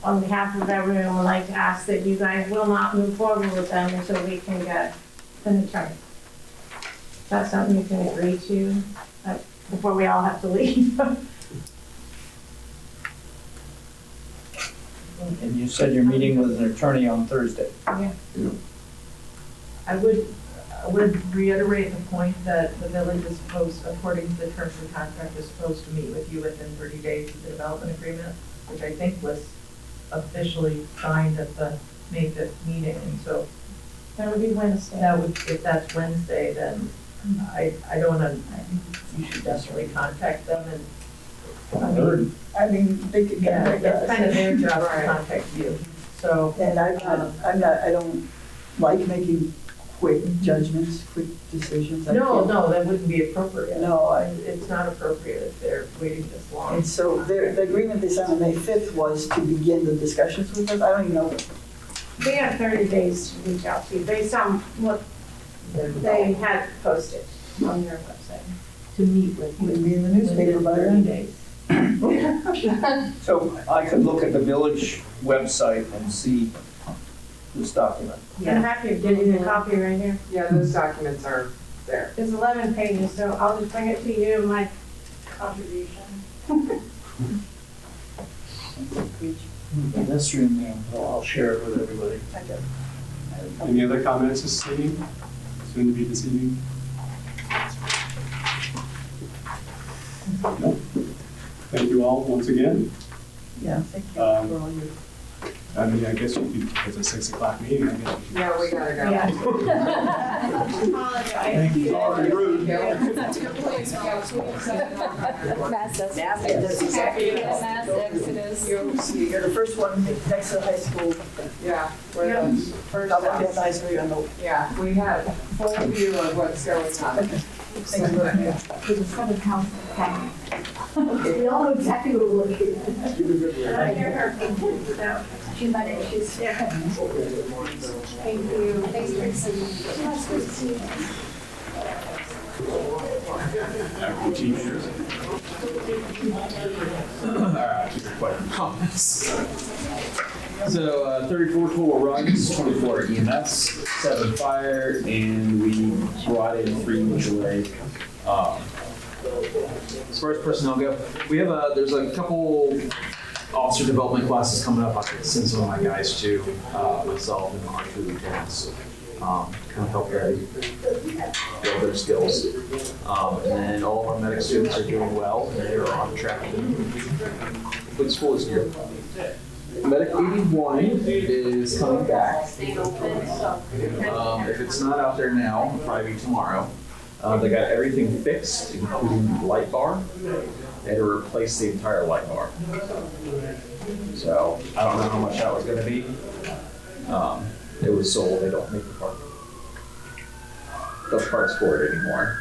on behalf of everyone, would like to ask that you guys will not move forward with them until we can get an attorney. That's something you can agree to, before we all have to leave. And you said you're meeting with an attorney on Thursday. Yeah. I would reiterate the point that the village is supposed, according to the terms of the contract, is supposed to meet with you within 30 days of the development agreement, which I think was officially signed at the May 5th meeting, and so. That would be Wednesday. If that's Wednesday, then I don't know, you should definitely contact them and. I mean, they could Yeah, contact us. it's kind of their job to contact you, so. And I don't like making quick judgments, quick decisions. No, that wouldn't be appropriate. No, It's not appropriate if they're waiting this long. and so the agreement they signed on May 5th was to begin the discussions with us. I don't even know. They have 30 days to reach out to you based on what they had posted on their website. To meet with you. It'd be in the newspaper by within 30 then. days. So I could look at the village website and see this document. I'm happy to give you the copy right here. Yeah, those documents are there. It's 11 pages, so I'll just bring it to you, my contribution. This room, I'll share it with everybody. Any other comments this evening? Soon to be this evening? No? Thank you all once again. Yeah, thank you for all your. I mean, I guess you could, it's a 6 o'clock meeting, I guess. Yeah, we gotta go. Thank you. Already rude. Mass exodus. You're the first one next to the high school. Yeah, we're the first Double house. high school on the. Yeah, we have full view of what's going on. Thank you. There's a front of house hanging. We all know exactly what we're looking at. She's my name, she's. Thank you. Thanks, Tracy. Comments. So 34 total runs, 24 EMS, 7 fire, and we brought in 3 mutual aid. As far as personnel go, we have there's a couple officer development classes coming up. I could send some of my guys to myself and our 2 lieutenants. Kind of help them build their skills. And then all of our medic students are doing well. They are on track to complete school this year. Medic 81 is coming back. If it's not out there now, it'll probably be tomorrow. They got everything fixed, including the light bar. They had to replace the entire light bar. So I don't know how much that was going to be. It was sold. They don't make the parts for it anymore.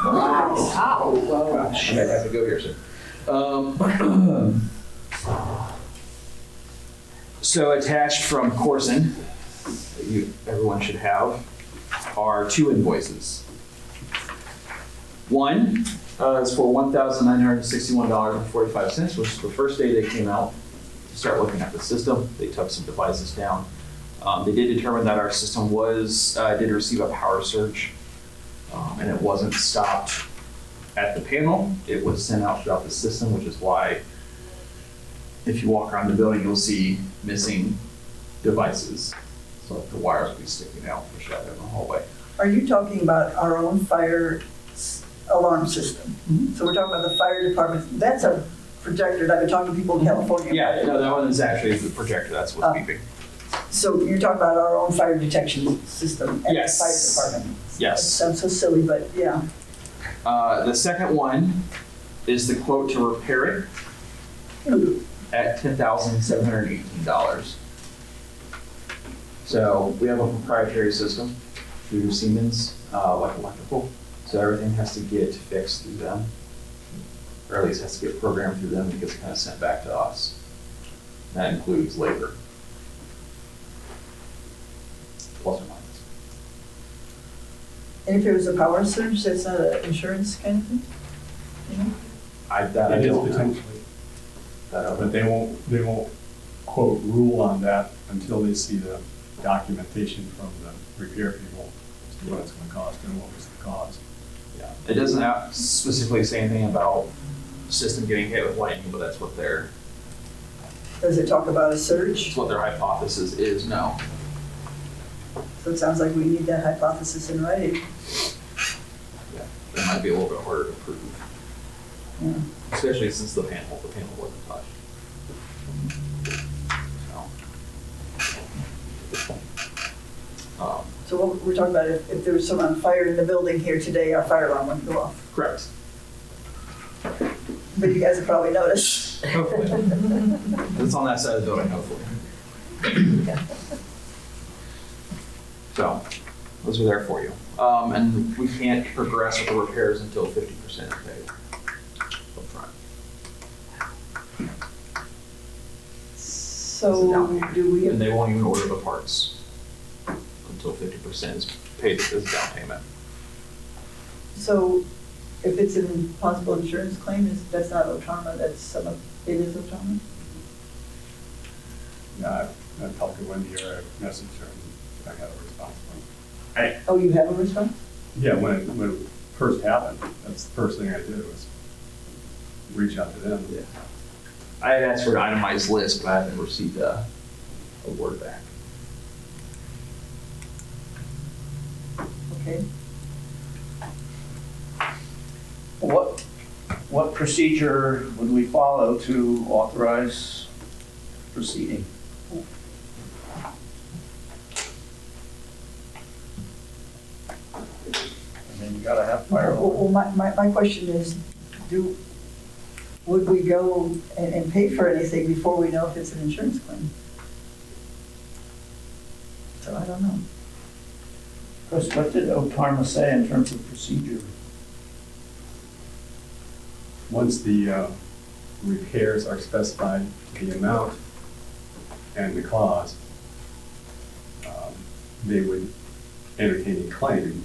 Wow. Gosh, I have to go here soon. So attached from Corson, that everyone should have, are 2 invoices. One is for $1,961.45, which is the first day they came out to start looking at the system. They took some devices down. They did determine that our system did receive a power surge, and it wasn't stopped at the panel. It was sent out throughout the system, which is why if you walk around the building, you'll see missing devices. So the wires will be sticking out, pushed out in the hallway. Are you talking about our own fire alarm system? So we're talking about the fire department. That's a projector. I've been talking to people in California. Yeah, no, that one is actually the projector. That's what's beeping. So you're talking about our own fire detection system at Yes. the fire department? Yes. Sounds so silly, but yeah. The second one is the quote to repair it at $10,718. So we have a proprietary system through Siemens, like electrical. So everything has to get fixed through them, or at least has to get programmed through them and gets kind of sent back to us. That includes labor, plus or minus. And if it was a power surge, that's not an insurance kind of thing? You know? I It is don't know. potentially. But they won't quote rule on that until they see the documentation from the repair people as to what it's going to cost and what was the cause. Yeah. It doesn't specifically say anything about the system getting hit with lightning, but that's what their Does it talk about a surge? hypothesis is. No. So it sounds like we need that hypothesis in writing. Yeah. It might be a little bit harder to prove, Yeah. especially since the panel wasn't touched. So what we're talking about, if there was someone on fire in the building here today, our fire alarm wouldn't go off. Correct. But you guys have probably noticed. Hopefully. It's on that side of the building, hopefully. So, those are there for you. And we can't progress with the repairs until 50% is paid up front. So do we, And they won't even order the parts until 50% is paid as a down payment. so if it's an possible insurance claim, that's not Otrama, that's it is Otrama? Yeah, I talked to Wendy or I messaged her and I got a response from her. Oh, you have a response? Yeah, when first happened, that's the first thing I did was reach out to them. Yeah. I had asked for an itemized list, but I haven't received a word back. Okay. What procedure would we follow to authorize proceeding? I mean, you gotta have fire. Well, my question is, would we go and pay for anything before we know if it's an insurance claim? So I don't know. Chris, what did Otarma say in terms of procedure? Once the repairs are specified, the amount and the clause, they would entertain a claim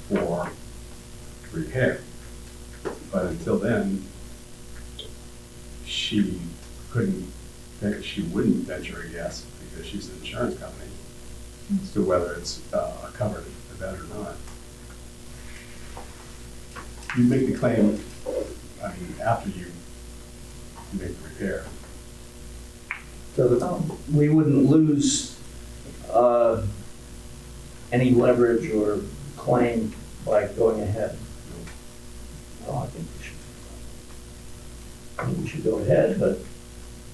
for repair. But until then, she wouldn't venture a guess because she's an insurance company as to whether it's a covered event or not. You make the claim, I mean, after you make the repair. So that we wouldn't lose any leverage or claim by going ahead. Well, I think we should go ahead, but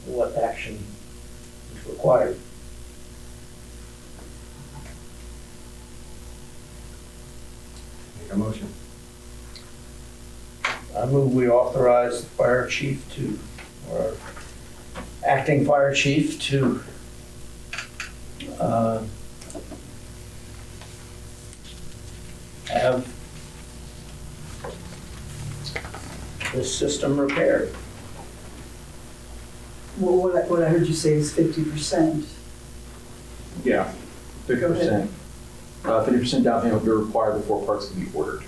what action is required? Make a motion. I move we authorize the fire chief or acting fire chief to have this system repaired. Well, what I heard you say is 50%. Yeah, 50%. 50% down payment will be required before parts can be ordered.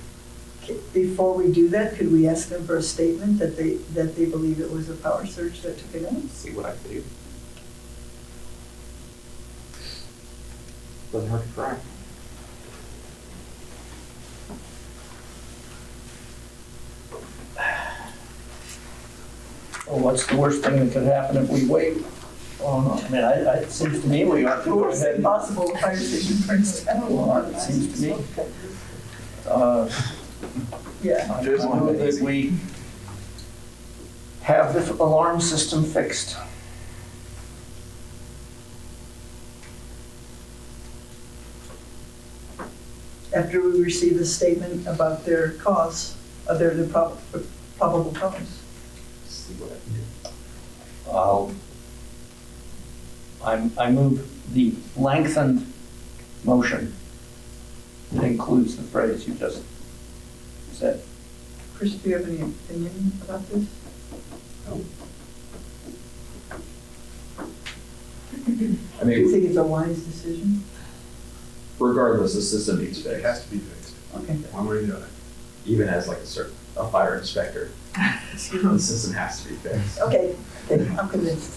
Before we do that, could we ask them for a statement that they believe it was a power surge that took it out? See what I can do. Doesn't hurt to try. Well, what's the worst thing that could happen if we wait? Oh, no, I mean, it seems to me we ought to The go worst ahead. thing possible, the fire station burns down. It seems to me. Yeah. I move that we have the alarm system fixed. After we receive a statement about their cause, their probable cause. See what I can do. I move the lengthened motion that includes the phrase you just said. Chris, do you have any opinion about this? No. I Do you mean, think it's a wise decision? regardless, the system needs It fixed. has to be fixed, Okay. one way or the other. Even as like a fire inspector, the system has to be fixed. Okay, I'm convinced.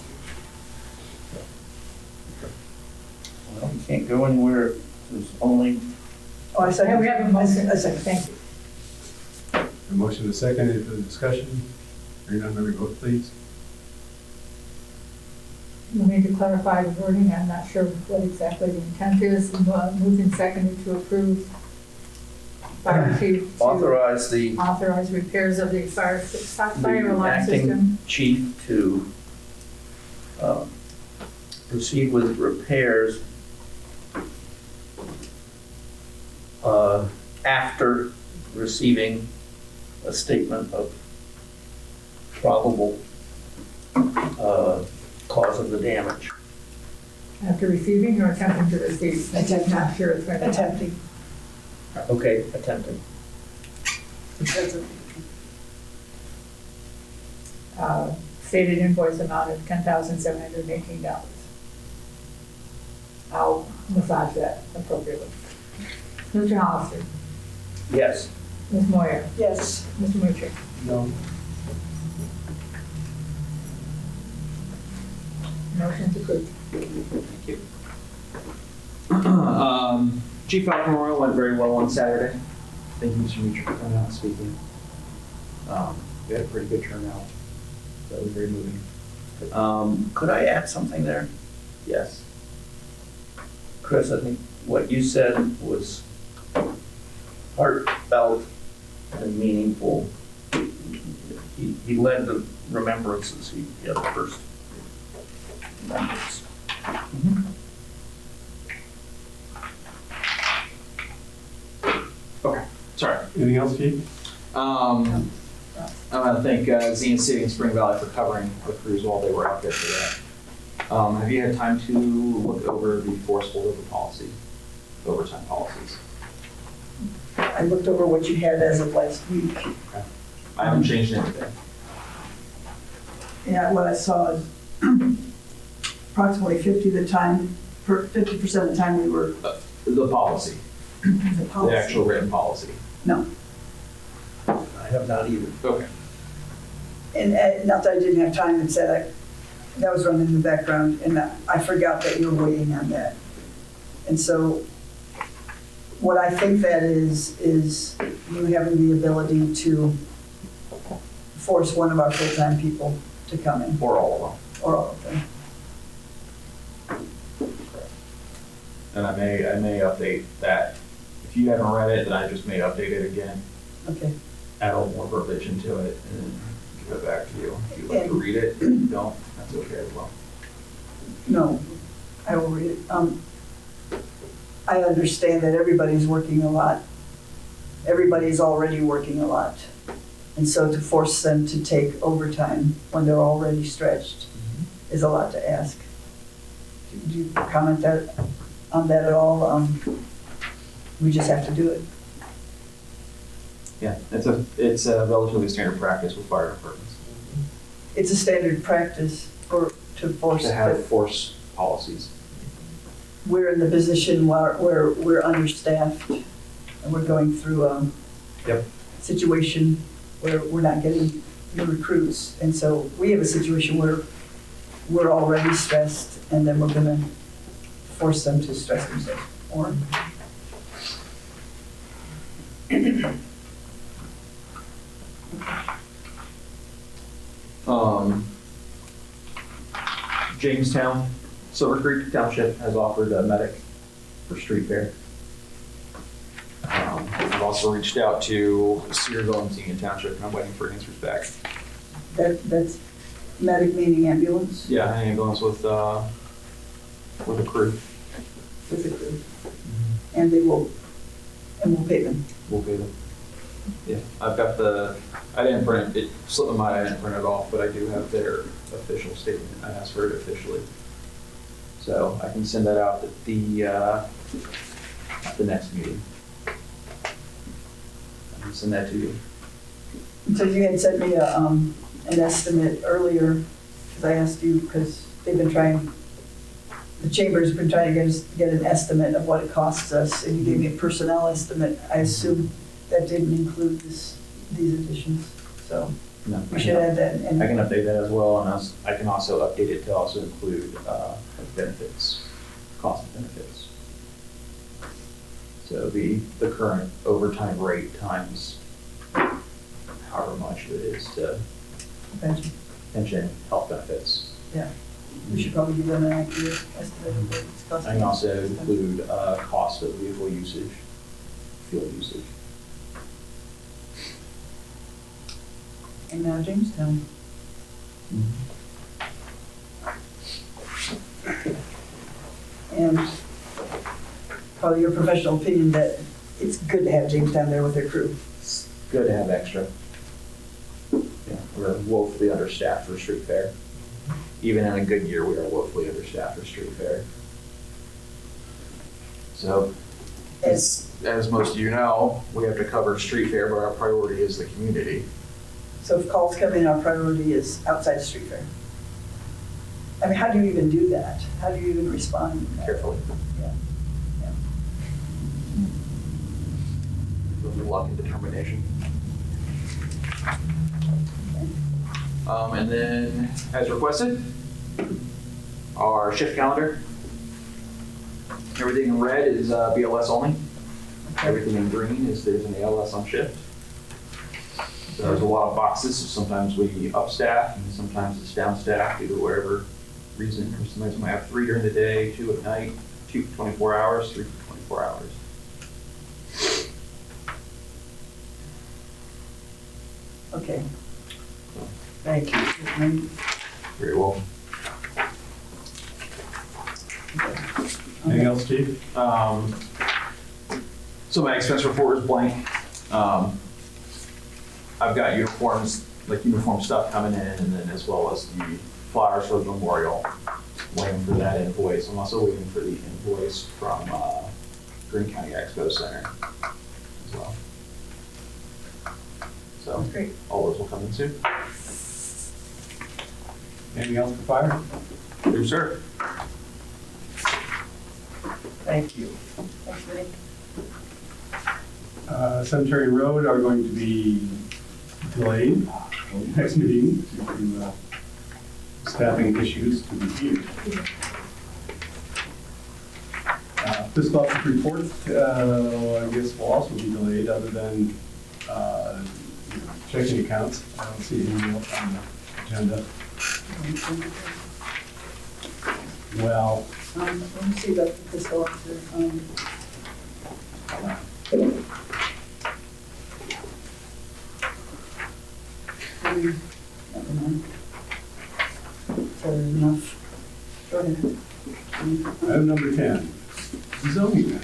Well, you can't go anywhere. There's only, Oh, I second. We have a motion. I second. Thank you. A motion to second, any further discussion? Hearing none, may we vote please? We need to clarify the wording. I'm not sure what exactly the intent is. Moved and seconded to approve fire chief to authorize the authorize repairs of the fire alarm acting system. chief to proceed with repairs after receiving a statement of probable cause of the damage. After receiving or attempting to receive? I'm not sure it's going to happen. Attempting. Okay, attempting. Stated invoice amount of $10,718. I'll massage that appropriately. Mr. Hollister, Yes. Ms. Moyer, Yes. Mr. Mutrick. No. Motion's approved. Thank you. Chief Falcon Memorial went very well on Saturday. Thank you, Mr. Mutcher, for coming out and speaking. We had a pretty good turnout. That was very moving. Could I add something there? Yes. Chris, I think what you said was heartfelt and meaningful. He led the remembrances, he had the first remembrance. Okay, sorry. Anything else, Chief? I want to thank Xenia City and Spring Valley for covering the crews while they were out there for that. Have you had time to look over the forced holdover policy, overtime policies? I looked over what you had as of last week. Okay. I haven't changed anything. Yeah, what I saw is approximately 50% of the time we were. The policy. The policy. The actual written policy. No. I have not either. Okay. And not that I didn't have time, and said that was running in the background, and I forgot that you were waiting on that. And so what I think that is you having the ability to force one of our full-time people to come in. Or all of them. Or all of them. And I may update that. If you haven't read it, then I just may update it again. Okay. Add a little more verbiage into it and give it back to you. If you'd like to read it, if you don't, that's okay as well. No, I will read it. I understand that everybody's working a lot. Everybody's already working a lot. And so to force them to take overtime when they're already stretched is a lot to ask. Do you comment on that at all? We just have to do it. Yeah, it's a relatively standard practice with fire departments. It's a standard practice to force. To have force policies. We're in the position where we're understaffed and we're going through a situation where we're not getting the recruits. And so we have a situation where we're already stressed and then we're gonna force them to stress themselves more. Jamestown, Silver Creek Township has offered a medic for street fair. I've also reached out to Cedarville and Union Township, and I'm waiting for answers back. That's medic meaning ambulance? Yeah, an ambulance with a crew. With a crew. And we'll pay them. We'll pay them. Yeah, I've got I didn't print it, slipped my mind, I didn't print it off, but I do have their official statement. I asked for it officially. So I can send that out at the next meeting. I can send that to you. So you had sent me an estimate earlier, because I asked you, because the chamber's been trying to get an estimate of what it costs us, and you gave me a personnel estimate. I assume that didn't include these additions, so No, we should add that. I can update that as well, and I can also update it to also include benefits, cost of benefits. So the current overtime rate times however much it is to pension, health benefits. Yeah, we should probably give them an accurate estimate of what it's costing. I can also include cost of vehicle usage, fuel usage. And now Jamestown. And probably your professional opinion that it's good to have Jamestown there with their crew. It's good to have extra. Yeah, we're woefully understaffed for street fair. Even in a good year, we are woefully understaffed for street fair. So, as most of you know, we have to cover street fair, but our priority is the community. So if calls come in, our priority is outside the street fair. I mean, how do you even do that? How do you even respond? Carefully. Yeah. With luck and determination. And then, as requested, our shift calendar. Everything in red is BLS only. Everything in green is there's an ALS on shift. So there's a lot of boxes, so sometimes we upstaff and sometimes it's downstaff due to whatever reason. Or sometimes we might have 3 during the day, 2 at night, 2 for 24 hours, 3 for 24 hours. Okay. Thank you. Very well. Anything else, Chief? So my expense report is blank. I've got uniforms, like uniform stuff coming in, and then as well as the flyers for the memorial. Waiting for that invoice. I'm also waiting for the invoice from Greene County Expo Center as well. So Great. all those will come in soon. Anything else for fire? Yes, sir. Thank you. Thanks, Vinny. Cemetery Road are going to be delayed till next meeting due to staffing issues to be here. Fiscal office report, I guess will also be delayed other than checking accounts. I don't see any more on the agenda. Well, Let me see about the fiscal officer. Never mind. Sorry, enough. Go ahead. item number 10, zoning.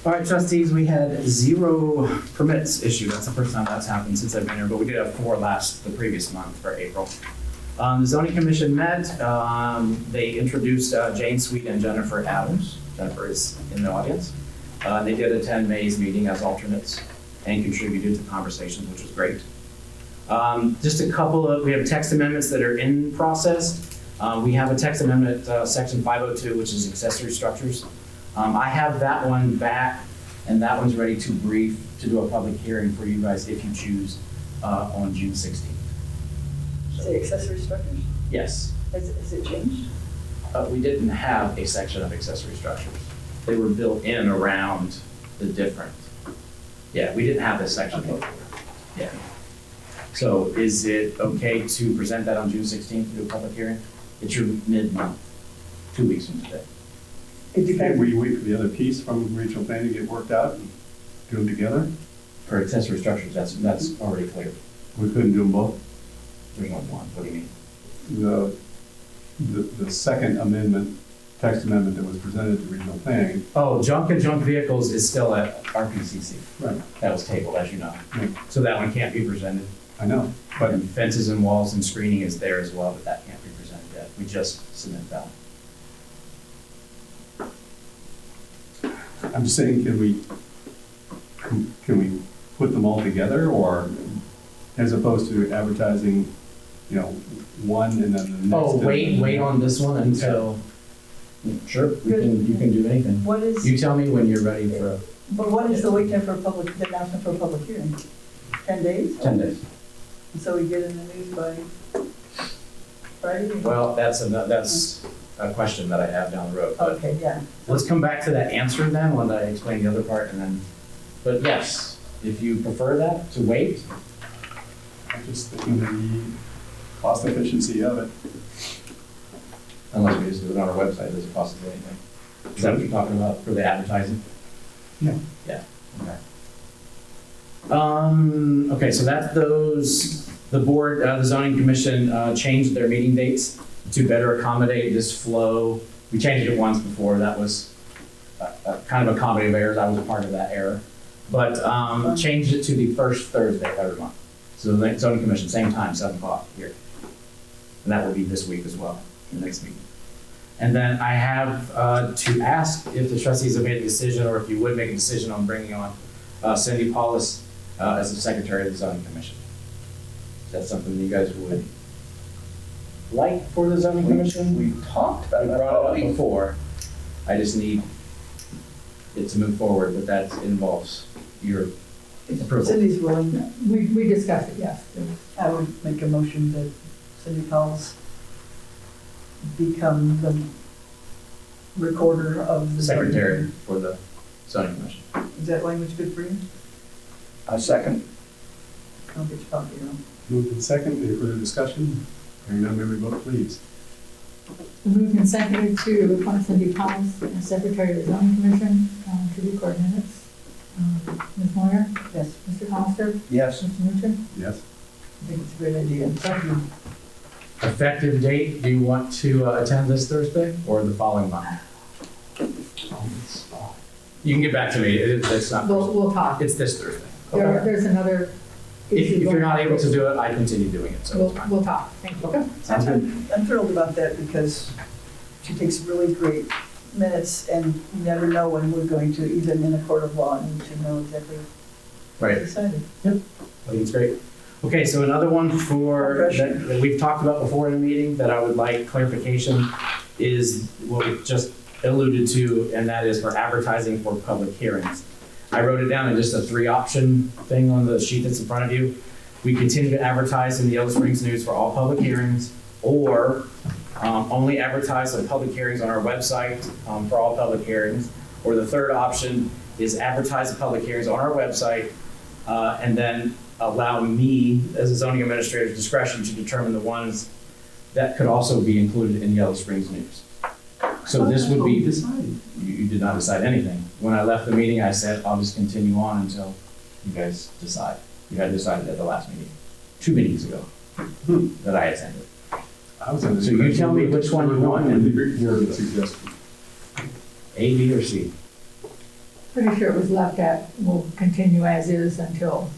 All right, trustees, we had 0 permits issued. That's the first time that's happened since I've been here, but we did have 4 the previous month for April. The zoning commission met. They introduced Jane Sweet and Jennifer Adams. Jennifer is in the audience. They did attend May's meeting as alternates and contributed to conversations, which was great. Just a couple of, we have text amendments that are in process. We have a text amendment, section 502, which is accessory structures. I have that one back, and that one's ready to brief, to do a public hearing for you guys if you choose on June 16th. Say accessory structures? Yes. Has it changed? We didn't have a section of accessory structures. They were built in around the different, yeah, we didn't have this section before. Yeah. So is it okay to present that on June 16th to do a public hearing? It's your mid-month, 2 weeks from today. Can't we wait for the other piece from regional planning to get worked out and do them together? For accessory structures, that's already clear. We couldn't do them both? There's no one, what do you mean? The second amendment, text amendment that was presented to regional planning. Oh, junk and junk vehicles is still at RPCC. Right. That was tabled, as you know. Right. So that one can't be presented. I know, but And fences and walls and screening is there as well, but that can't be presented yet. We just submitted that one. I'm just saying, can we put them all together, or as opposed to advertising, one and then the next? Oh, wait on this one until, sure, you can do anything. What is, You tell me when you're ready for but what is the wait time for the announcement for a public hearing? 10 days? 10 days. So we get in the news by Friday? Well, that's a question that I have down the road. But Okay, yeah. let's come back to that answer then when I explain the other part and then, but yes, if you prefer that, to wait. I'm just thinking the cost efficiency of it. Unless we just do it on our website, does it cost us anything? Is that what you're talking about for the advertising? Yeah. Yeah, okay. Okay, so that's those, the board, the zoning commission changed their meeting dates to better accommodate this flow. We changed it once before, that was kind of a comedy of errors, I was a part of that error. But changed it to the first Thursday of every month. So the zoning commission, same time, 7 o'clock here. And that will be this week as well, the next meeting. And then I have to ask if the trustees have made a decision, or if you would make a decision on bringing on Cindy Paulus as the secretary of the zoning commission. Is that something you guys would like for the zoning commission? We talked about We that. brought it up before. I just need it to move forward, but that involves your approval. Cindy's willing. We discussed it, yes. I would make a motion that Cindy Pauls become the recorder of the. Secretary for the zoning commission. Is that language good for you? A second. I'll get you coffee, you know. Moved in second, any further discussion? Hearing none, may we vote please? Moved and seconded to appoint Cindy Pauls as Secretary of the Zoning Commission to record minutes. Ms. Moyer? Yes, Mr. Hollister? Yes. Mr. Mutcher? Yes. I think it's a great idea. Thank you. Effective date, do you want to attend this Thursday or the following month? You can get back to me, it's not, We'll talk. it's this Thursday. There's another. If you're not able to do it, I continue doing it, so it's fine. We'll talk. Thank you. Okay, sounds good. I'm thrilled about that because she takes really great minutes and you never know when we're going to, even in a court of law, need to know exactly Right. what's decided. I think it's great. Okay, so another one that we've talked about before in a meeting that I would like clarification is what we just alluded to, and that is for advertising for public hearings. I wrote it down in just a 3-option thing on the sheet that's in front of you. We continue to advertise in the Yellow Springs News for all public hearings, or only advertise on public hearings on our website for all public hearings. Or the third option is advertise the public hearings on our website and then allow me, as a zoning administrator's discretion, to determine the ones that could also be included in Yellow Springs News. So this would be, you did not decide anything. When I left the meeting, I said, I'll just continue on until you guys decide. You had decided at the last meeting, 2 meetings ago, that I attended. I was under the So you tell me which one you want and your suggestion. A, B, or C? Pretty sure it was left at, we'll continue as is until.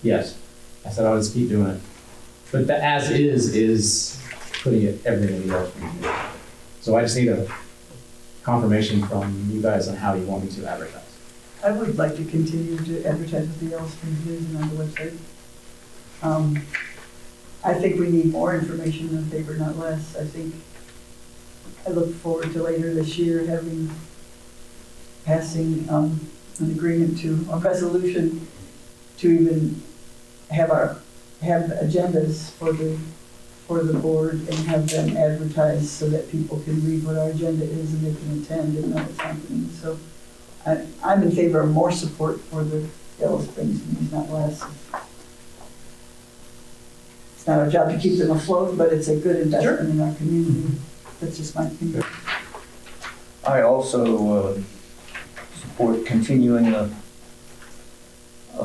Yes. I said I would just keep doing it. But the as is putting everything in the Yellow Springs News. So I just need a confirmation from you guys on how you want me to advertise. I would like to continue to advertise with the Yellow Springs News and on the website. I think we need more information in the paper, not less. I look forward to later this year passing an agreement to, a resolution to even have agendas for the board and have them advertised so that people can read what our agenda is and they can attend and know what's happening. So I'm in favor of more support for the Yellow Springs News, not less. It's not our job to keep them afloat, but it's a good investment in our community. That's just my opinion. I also support continuing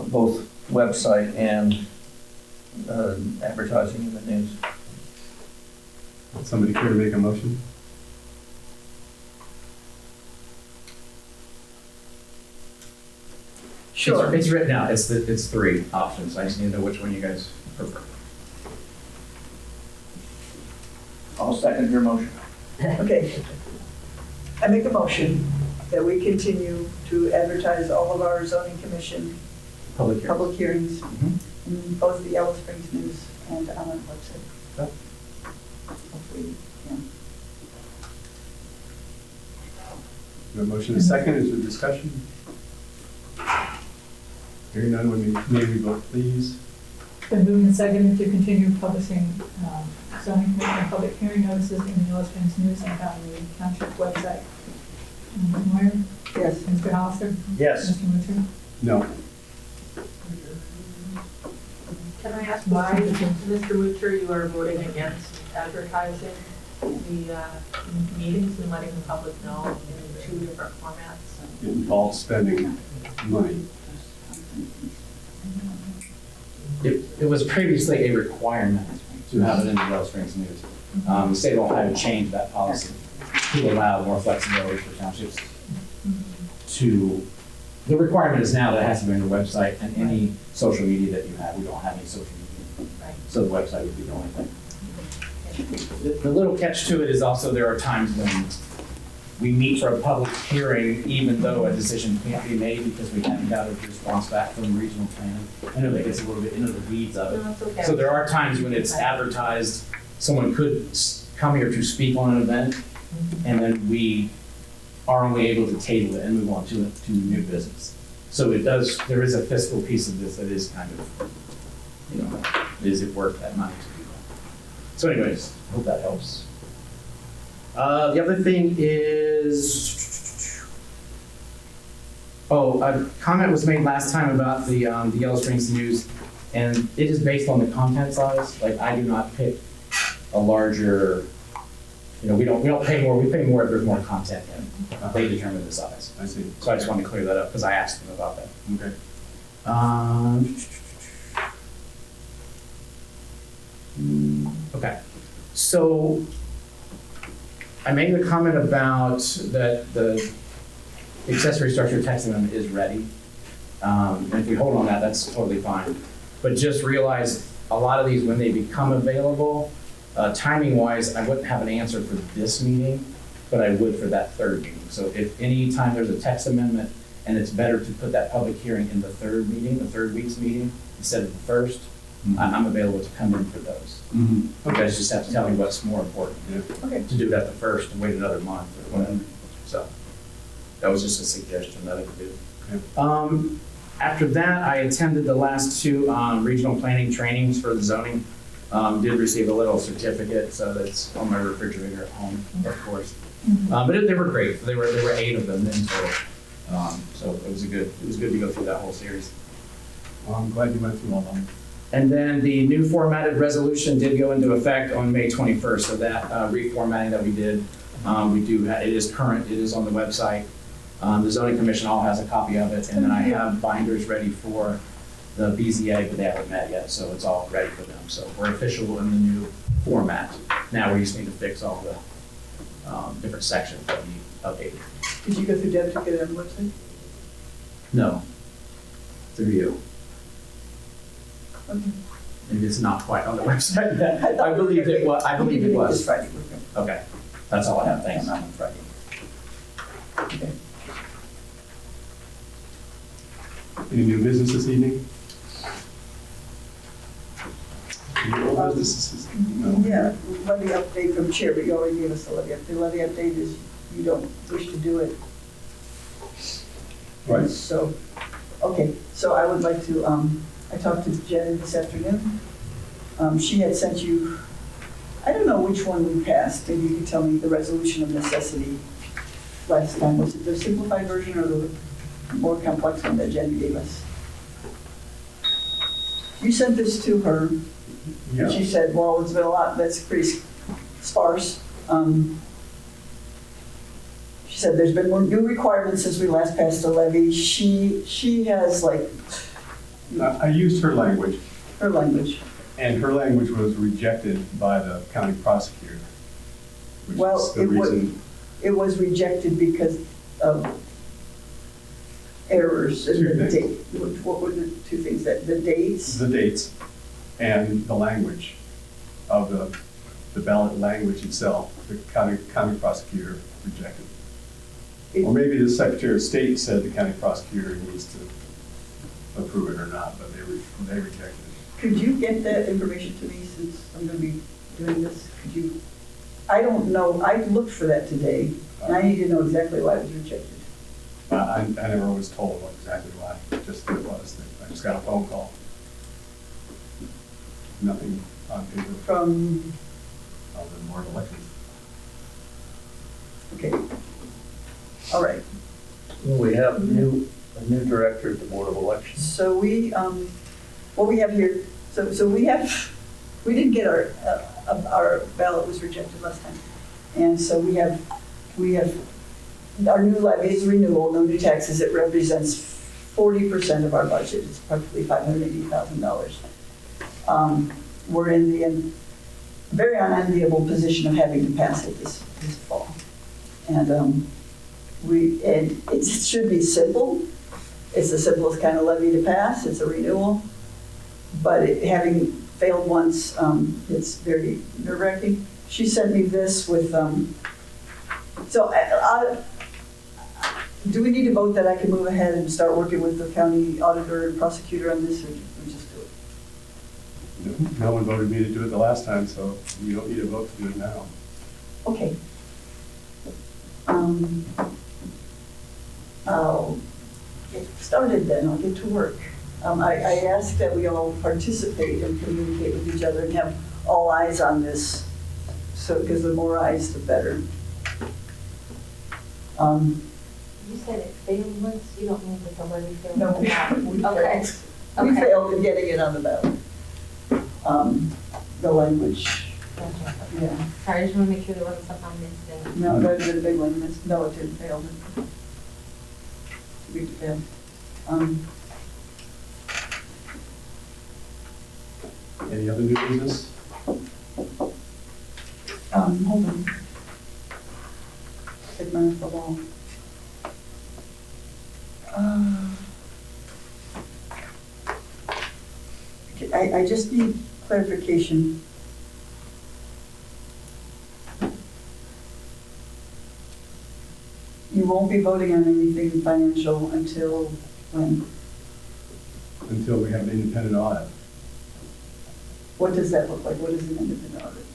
both website and advertising in the news. Would somebody care to make a motion? Sure. It's written out. It's 3 options. I just need to know which one you guys prefer. I'll second your motion. Okay. I make a motion that we continue to advertise all of our zoning commission Public hearings in both the Yellow Springs News and on our website. Okay. Hopefully, yeah. Your motion is second, is there discussion? Hearing none, may we vote please? Been moved and seconded to continue publishing zoning commission public hearing notices in the Yellow Springs News and on the township website. Ms. Moyer? Yes. Mr. Hollister? Yes. Mr. Mutcher? No. Can I ask why, Mr. Mutcher, you are voting against advertising the meetings and letting the public know in 2 different formats? It involves spending money. It was previously a requirement to have it in the Yellow Springs News. The state of Ohio changed that policy to allow more flexibility for townships the requirement is now that it has to be on your website and any social media that you have. We don't have any social media. So the website would be the only thing. The little catch to it is also there are times when we meet for a public hearing even though a decision can't be made because we haven't got a response back from the regional plan. I know that gets a little bit into the weeds of it. No, it's okay. So there are times when it's advertised, someone could come here to speak on an event, and then we are only able to table it and move on to new business. So there is a fiscal piece of this that is kind of, is it worth that money to do that? So anyways, I hope that helps. The other thing is Oh, a comment was made last time about the Yellow Springs News, and it is based on the content size. Like, I do not pick a larger, we don't pay more, we pay more if there's more content in. They determine the size. I see. So I just wanted to clear that up, because I asked them about that. Okay. Okay, so I made the comment about that the accessory structure text amendment is ready. And if we hold on that, that's totally fine. But just realize a lot of these, when they become available, timing wise, I wouldn't have an answer for this meeting, but I would for that third meeting. So if any time there's a text amendment and it's better to put that public hearing in the third meeting, the third week's meeting, instead of the first, I'm available to come in for those. You guys just have to tell me what's more important. Okay. To do it at the first and wait another month or whatever. So that was just a suggestion that I could do. After that, I attended the last two regional planning trainings for the zoning. Did receive a little certificate, so that's on my refrigerator at home, of course. But they were great. There were 8 of them in total. So it was good to go through that whole series. Well, I'm glad you went through all of them. And then the new formatted resolution did go into effect on May 21st. So that reformatting that we did, it is current. It is on the website. The zoning commission all has a copy of it, and then I have binders ready for the BZA, but they haven't met yet, so it's all ready for them. So we're official in the new format. Now we just need to fix all the different sections that need updated. Did you go through Deb to get it on the website? No, through you. Okay. Maybe it's not quite on the website yet. I believe it was. I believe it was. This Friday. Okay, that's all I have. Thanks. On Friday. Okay. Any new business this evening? Any old business this evening? No. Yeah, levy update from chair, but you already gave us the levy update. The levy update is you don't wish to do it. Right. So, okay, so I would like to, I talked to Jen this afternoon. She had sent you, I don't know which one we passed. Maybe you could tell me the resolution of necessity last time. Was it the simplified version or the more complex one that Jen gave us? You sent this to her. Yeah. She said, well, it's been a lot, that's pretty sparse. She said there's been more new requirements since we last passed the levy. She has like... I used her language. Her language. And her language was rejected by the county prosecutor. Well, it was rejected because of errors in the date. What were the two things? The dates? The dates and the language of the ballot language itself. The county prosecutor rejected. Or maybe the Secretary of State said the county prosecutor needs to approve it or not, but they rejected it. Could you get that information to me since I'm going to be doing this? Could you? I don't know. I looked for that today, and I need to know exactly why it was rejected. I never was told exactly why, just that it was. I just got a phone call. Nothing on paper. From? The Board of Elections. Okay. All right. Well, we have a new director at the Board of Elections. So we, what we have here, so we didn't get our ballot was rejected last time. And so we have our new levy is renewal, no new taxes. It represents 40% of our budget. It's practically $580,000. We're in the very unenviable position of having to pass it this fall. And it should be simple. It's the simplest kind of levy to pass. It's a renewal. But having failed once, it's very nerve-wracking. She sent me this with, do we need to vote that I can move ahead and start working with the county auditor and prosecutor on this, or we just do it? No one voted me to do it the last time, so you don't need a vote to do it now. Okay. I'll get started then. I'll get to work. I ask that we all participate and communicate with each other and have all eyes on this. So, because the more eyes, the better. You said it failed once, you don't mean that the levy failed? No, we failed. Okay. We Okay. failed in getting it on the ballot. The language, Gotcha. yeah. Sorry, I just want to make sure there wasn't something I missed in. No, that was a big one. No, it didn't fail. We failed. Any other new business? Hold on. Take mine off the wall. I just need clarification. You won't be voting on anything financial until when? Until we have an independent audit. What does that look like? What is an independent audit?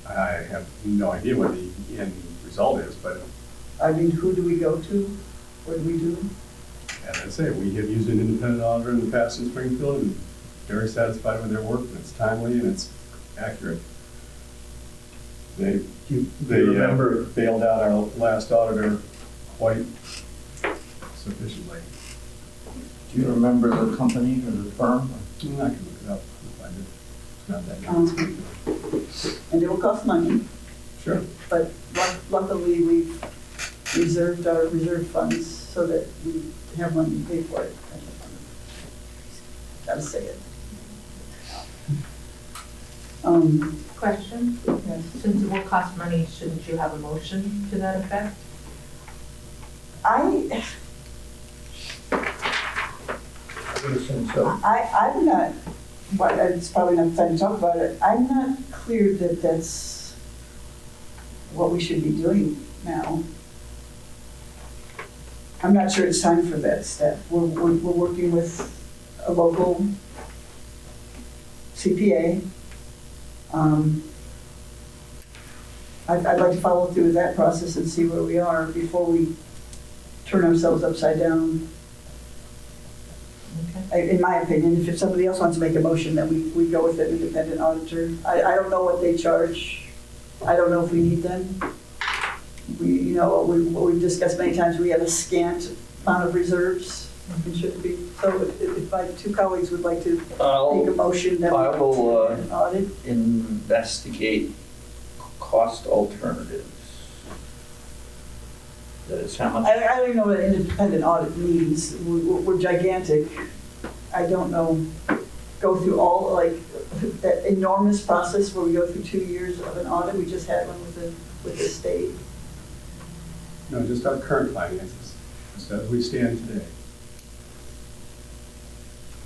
I have no idea what the end result is, but I mean, who do we go to? What do we do? as I say, we have used an independent auditor in the past in Springfield and very satisfied with their work, and it's timely and it's accurate. They remember- bailed out our last auditor quite sufficiently. Do you remember the company or the firm? I can look it up if I did. It's not that And it will cost money, Sure. but luckily we've reserved our reserve funds so that we have money to pay for it. Gotta say it. Question? Yes. Since it will cost money, shouldn't you have a motion to that effect? I'm not, well, it's probably not time to talk about it. I'm not clear that that's what we should be doing now. I'm not sure it's time for that step. We're working with a local CPA. I'd like to follow through with that process and see where we are before we turn ourselves upside down. In my opinion, if somebody else wants to make a motion, that we go with an independent auditor. I don't know what they charge. I don't know if we need them. What we've discussed many times, we have a scant amount of reserves. It should be. So if my two colleagues would like to make a motion, that I will an audit. investigate cost alternatives. That is how much? I don't even know what an independent audit means. We're gigantic. I don't know. Go through all, like, that enormous process where we go through 2 years of an audit. We just had one with the state. No, just our current finances, just as we stand today.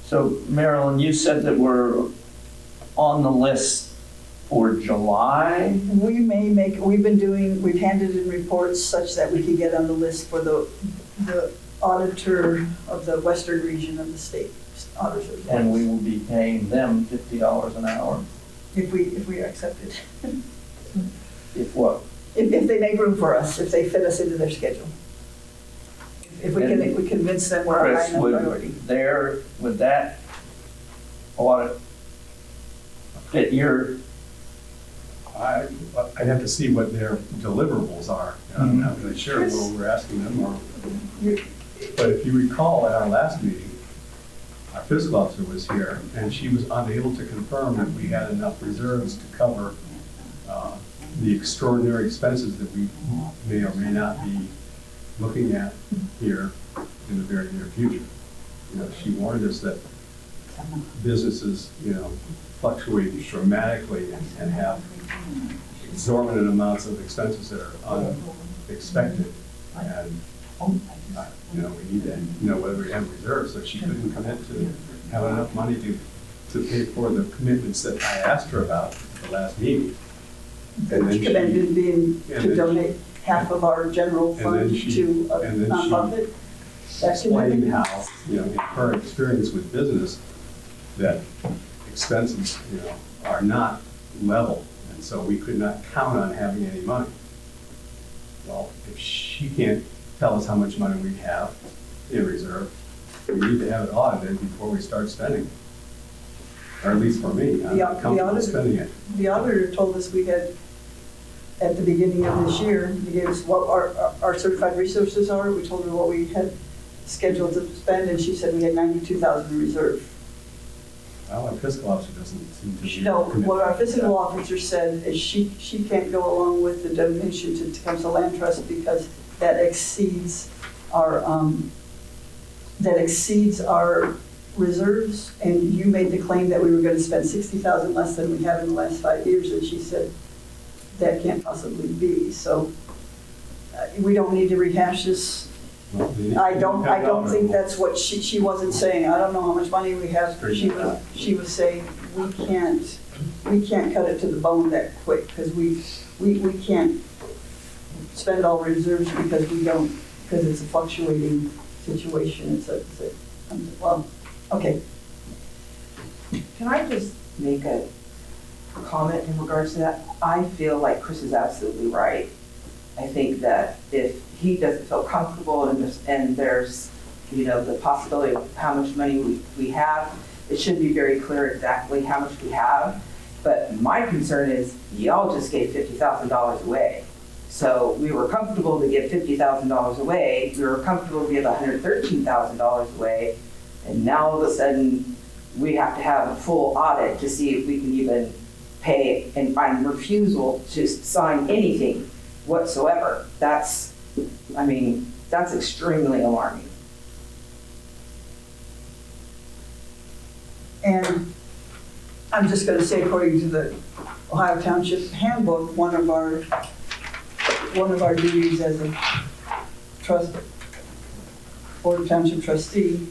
So Marilyn, you said that we're on the list for July? We've handed in reports such that we can get on the list for the auditor of the western region of the state auditors. And we will be paying them $50 an hour? If we are accepted. If what? If they make room for us, if they fit us into their schedule. If we convince them we're a high enough priority. Would that audit fit your? I'd have to see what their deliverables are. I'm not really sure what we're asking them. But if you recall at our last meeting, our fiscal officer was here, and she was unable to confirm that we had enough reserves to cover the extraordinary expenses that we may or may not be looking at here in the very near future. She warned us that businesses, fluctuate dramatically and have exorbitant amounts of expenses that are unexpected. And, we need to know whether we have reserves. So she couldn't commit to have enough money to pay for the commitments that I asked her about at the last meeting. And then to donate half of our general fund to a nonprofit. Explained how, in her experience with business, that expenses, are not level, and so we could not count on having any money. Well, if she can't tell us how much money we have in reserve, we need to have it audited before we start spending. Or at least for me, I'm not comfortable spending it. The auditor told us we had at the beginning of this year. You gave us what our certified resources are. We told her what we had scheduled to spend, and she said we had 92,000 in reserve. Well, our fiscal officer doesn't seem to be. No, committed what our to fiscal that. officer said is she can't go along with the donation to Tecumseh Land Trust because that exceeds our reserves, and you made the claim that we were going to spend 60,000 less than we have in the last 5 years, and she said that can't possibly be. So we don't need to rehash this. Well, I don't think that's what she wasn't saying. I don't know how much money we have. She was saying we can't cut it to the bone that quick because we can't spend all reserves because it's a fluctuating situation. Well, okay. Can I just make a comment in regards to that? I feel like Chris is absolutely right. I think that if he doesn't feel comfortable and there's the possibility of how much money we have, it should be very clear exactly how much we have. But my concern is y'all just gave $50,000 away. So we were comfortable to give $50,000 away. We were comfortable to give $113,000 away. And now all of a sudden we have to have a full audit to see if we can even pay and find refusal to sign anything whatsoever. That's extremely alarming. And I'm just going to say, according to the Ohio Township Handbook, one of our duties as a Board of Township trustee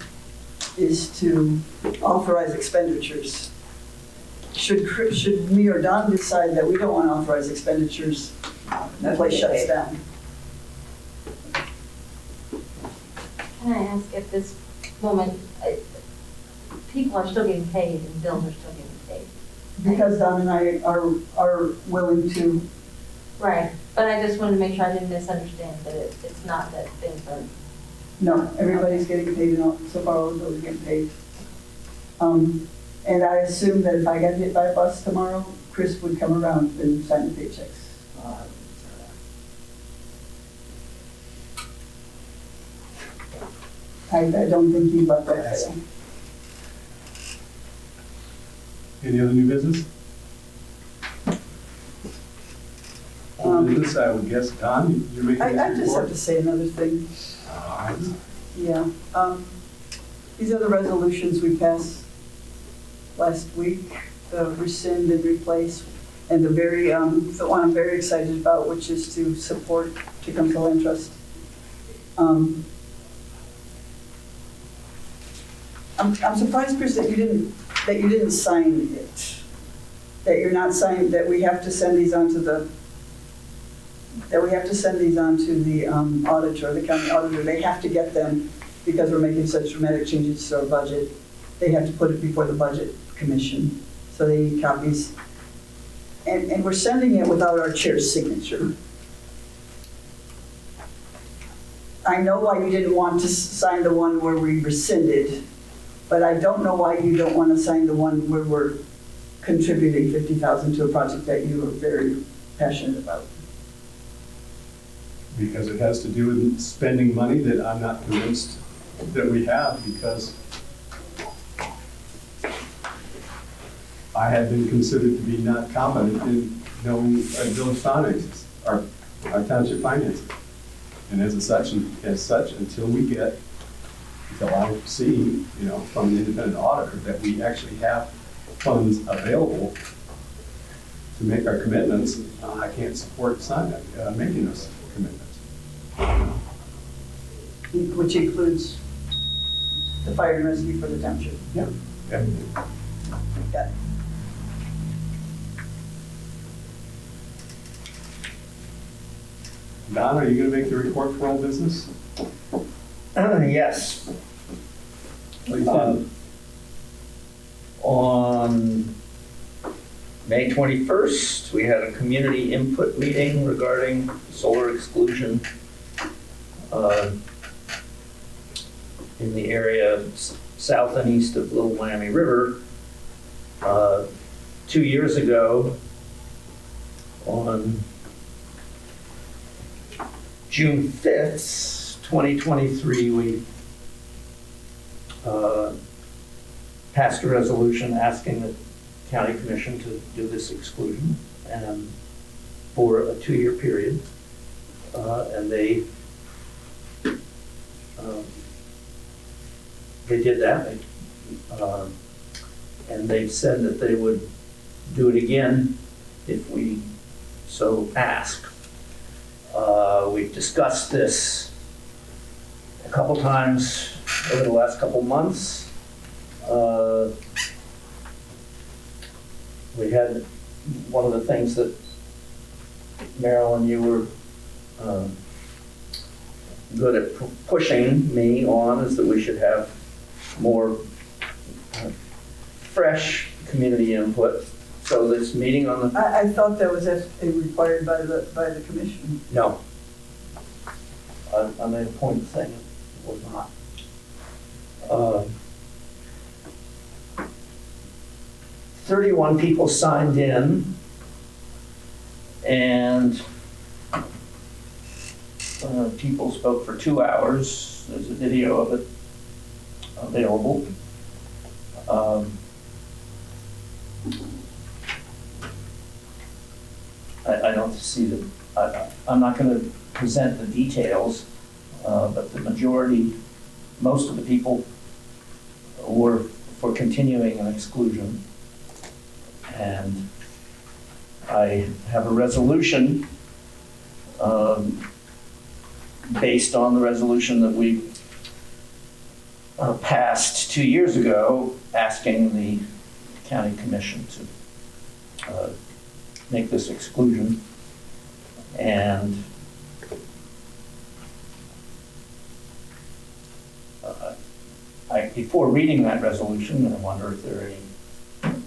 is to authorize expenditures. Should me or Don decide that we don't want to authorize expenditures, the place shuts down. Can I ask at this moment, people are still getting paid and bills are still getting paid? Because Don and I are willing to. Right, but I just wanted to make sure I didn't misunderstand that it's not that things are. No, everybody's getting paid, and so far all the bills are getting paid. And I assume that if I got hit by a bus tomorrow, Chris would come around and sign the paychecks. I don't think he'd let that fail. Any other new business? This, I would guess, Don, you're making this I just report? have to say another thing. All right. Yeah. These are the resolutions we passed last week, the rescind and replace, and the one I'm very excited about, which is to support Tecumseh Land Trust. I'm surprised, Chris, that you didn't sign it. That you're not signing, that we have to send these on to the auditor, the county auditor. They have to get them because we're making such dramatic changes to our budget. They have to put it before the budget commission. So they need copies. And we're sending it without our chair's signature. I know why you didn't want to sign the one where we rescinded, but I don't know why you don't want to sign the one where we're contributing $50,000 to a project that you are very passionate about. Because it has to do with spending money that I'm not convinced that we have, because I have been considered to be not competent in knowing village finances, our township finances. And as such, until I see, from the independent auditor that we actually have funds available to make our commitments, I can't support making those commitments. Which includes the fire and rescue for the township. Yeah. Everything. Got it. Don, are you going to make the report for all business? Yes. Please do. On May 21st, we had a community input meeting regarding solar exclusion in the area south and east of Little Miami River. 2 years ago, on June 5th, 2023, we passed a resolution asking the county commission to do this exclusion and for a 2-year period. And they did that. And they said that they would do it again if we so ask. We've discussed this a couple times over the last couple months. We had one of the things that Marilyn, you were good at pushing me on is that we should have more fresh community input. So this meeting on the... I thought that was required by the commission. No. I made a point of saying it was not. 31 people signed in, and people spoke for 2 hours. There's a video of it available. I don't see the, I'm not going to present the details, but the majority, most of the people were for continuing an exclusion. And I have a resolution based on the resolution that we passed 2 years ago, asking the county commission to make this exclusion. And before reading that resolution, I wonder if there are any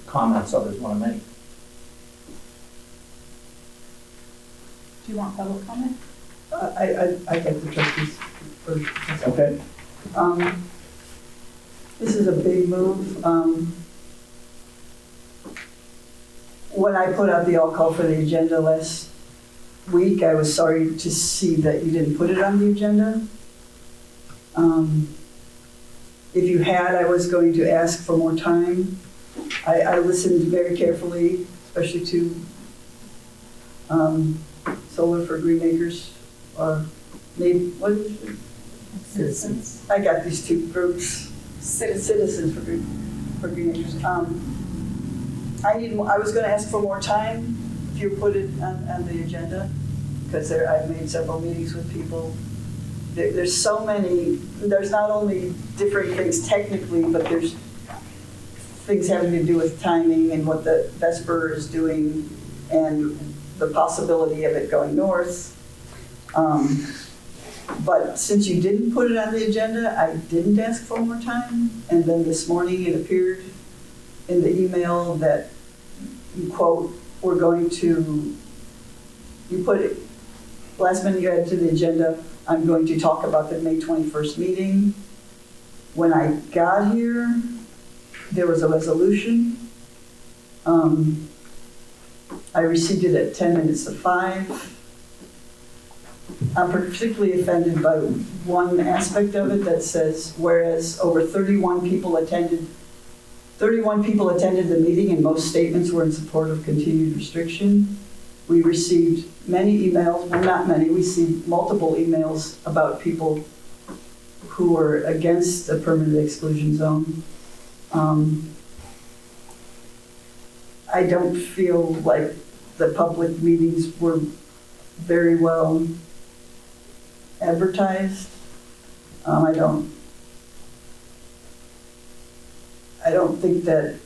comments others want to make. Do you want public comment? I get the trustees first. Okay. This is a big move. When I put out the all call for the agenda last week, I was sorry to see that you didn't put it on the agenda. If you had, I was going to ask for more time. I listened very carefully, especially to Solar for Green Acres, or maybe, what is it? Citizens. I got these two groups, Citizens for Green Acres. I was gonna ask for more time if you put it on the agenda, because I've made several meetings with people. There's so many, there's not only different things technically, but there's things having to do with timing and what the Vesper is doing and the possibility of it going north. But since you didn't put it on the agenda, I didn't ask for more time. And then this morning it appeared in the email that you quote, we're going to, you put it, last minute you added to the agenda, I'm going to talk about the May 21st meeting. When I got here, there was a resolution. I received it at 10 minutes to 5. I'm particularly offended by one aspect of it that says, whereas over 31 people attended the meeting and most statements were in support of continued restriction. We received many emails, well not many, we received multiple emails about people who were against a permanent exclusion zone. I don't feel like the public meetings were very well advertised. I don't think that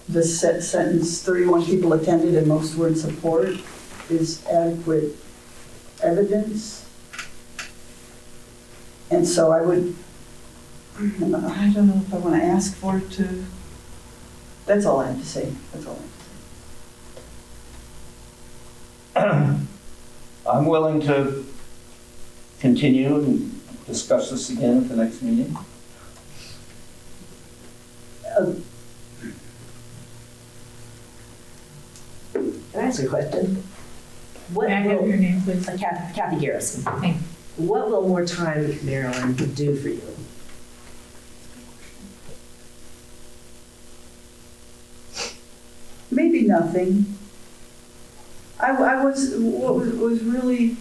the sentence, 31 people attended and most were in support, is adequate evidence. And so I don't know if I want to ask for it to, that's all I have to say, that's all I have to say. I'm willing to continue and discuss this again at the next meeting. Can I ask you a question? May I have your name, please? Kathy Garrison. Thank you. what will more time, Marilyn, do for you? Maybe nothing. What was really,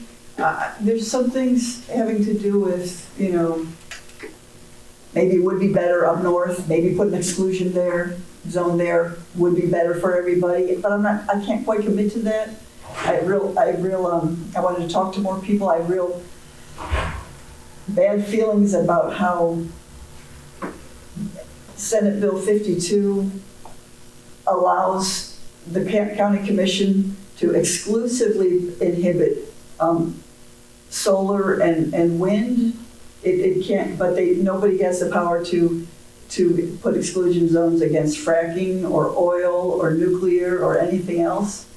there's some things having to do with, maybe it would be better up north, maybe put an exclusion zone there would be better for everybody, but I can't quite commit to that. I wanted to talk to more people. I have real bad feelings about how Senate Bill 52 allows the county commission to exclusively inhibit solar and wind. It can't, but nobody has the power to put exclusion zones against fracking or oil or nuclear or anything else.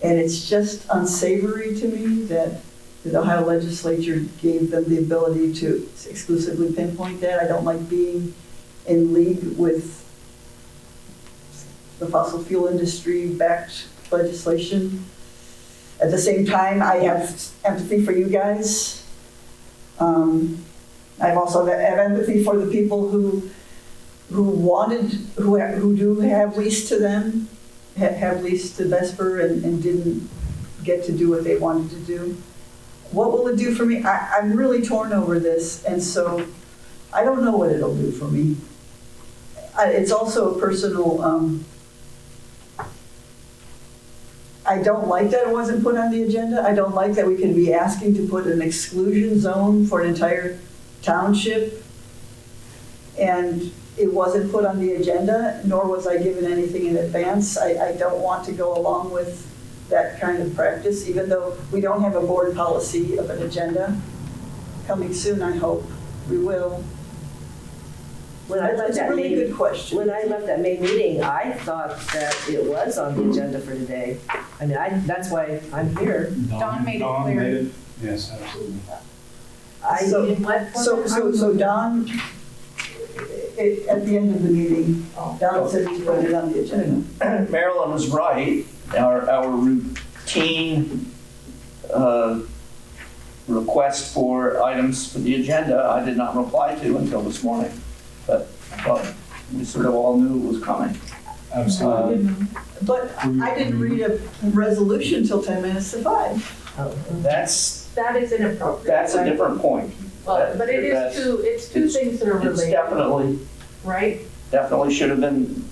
And it's just unsavory to me that the Ohio legislature gave them the ability to exclusively pinpoint that. I don't like being in league with the fossil fuel industry backed legislation. At the same time, I have empathy for you guys. I also have empathy for the people who do have lease to them, have lease to Vesper and didn't get to do what they wanted to do. What will it do for me? I'm really torn over this, and so I don't know what it'll do for me. It's also a personal, I don't like that it wasn't put on the agenda. I don't like that we can be asking to put an exclusion zone for an entire township, and it wasn't put on the agenda, nor was I given anything in advance. I don't want to go along with that kind of practice, even though we don't have a board policy of an agenda. Coming soon, I hope we will. That's a really good question. When I left that May meeting, I thought that it was on the agenda for today. I mean, that's why I'm here. Dawn made it clear. Yes, absolutely. So Dawn, at the end of the meeting, Dawn said he put it on the agenda. Marilyn was right. Our routine request for items for the agenda, I did not reply to until this morning. But we sort of all knew it was coming. Absolutely. But I didn't read a resolution until 10 minutes to 5. That is inappropriate. That's a different point. Well, but it's two things that are related. It's definitely, right? Definitely should have been,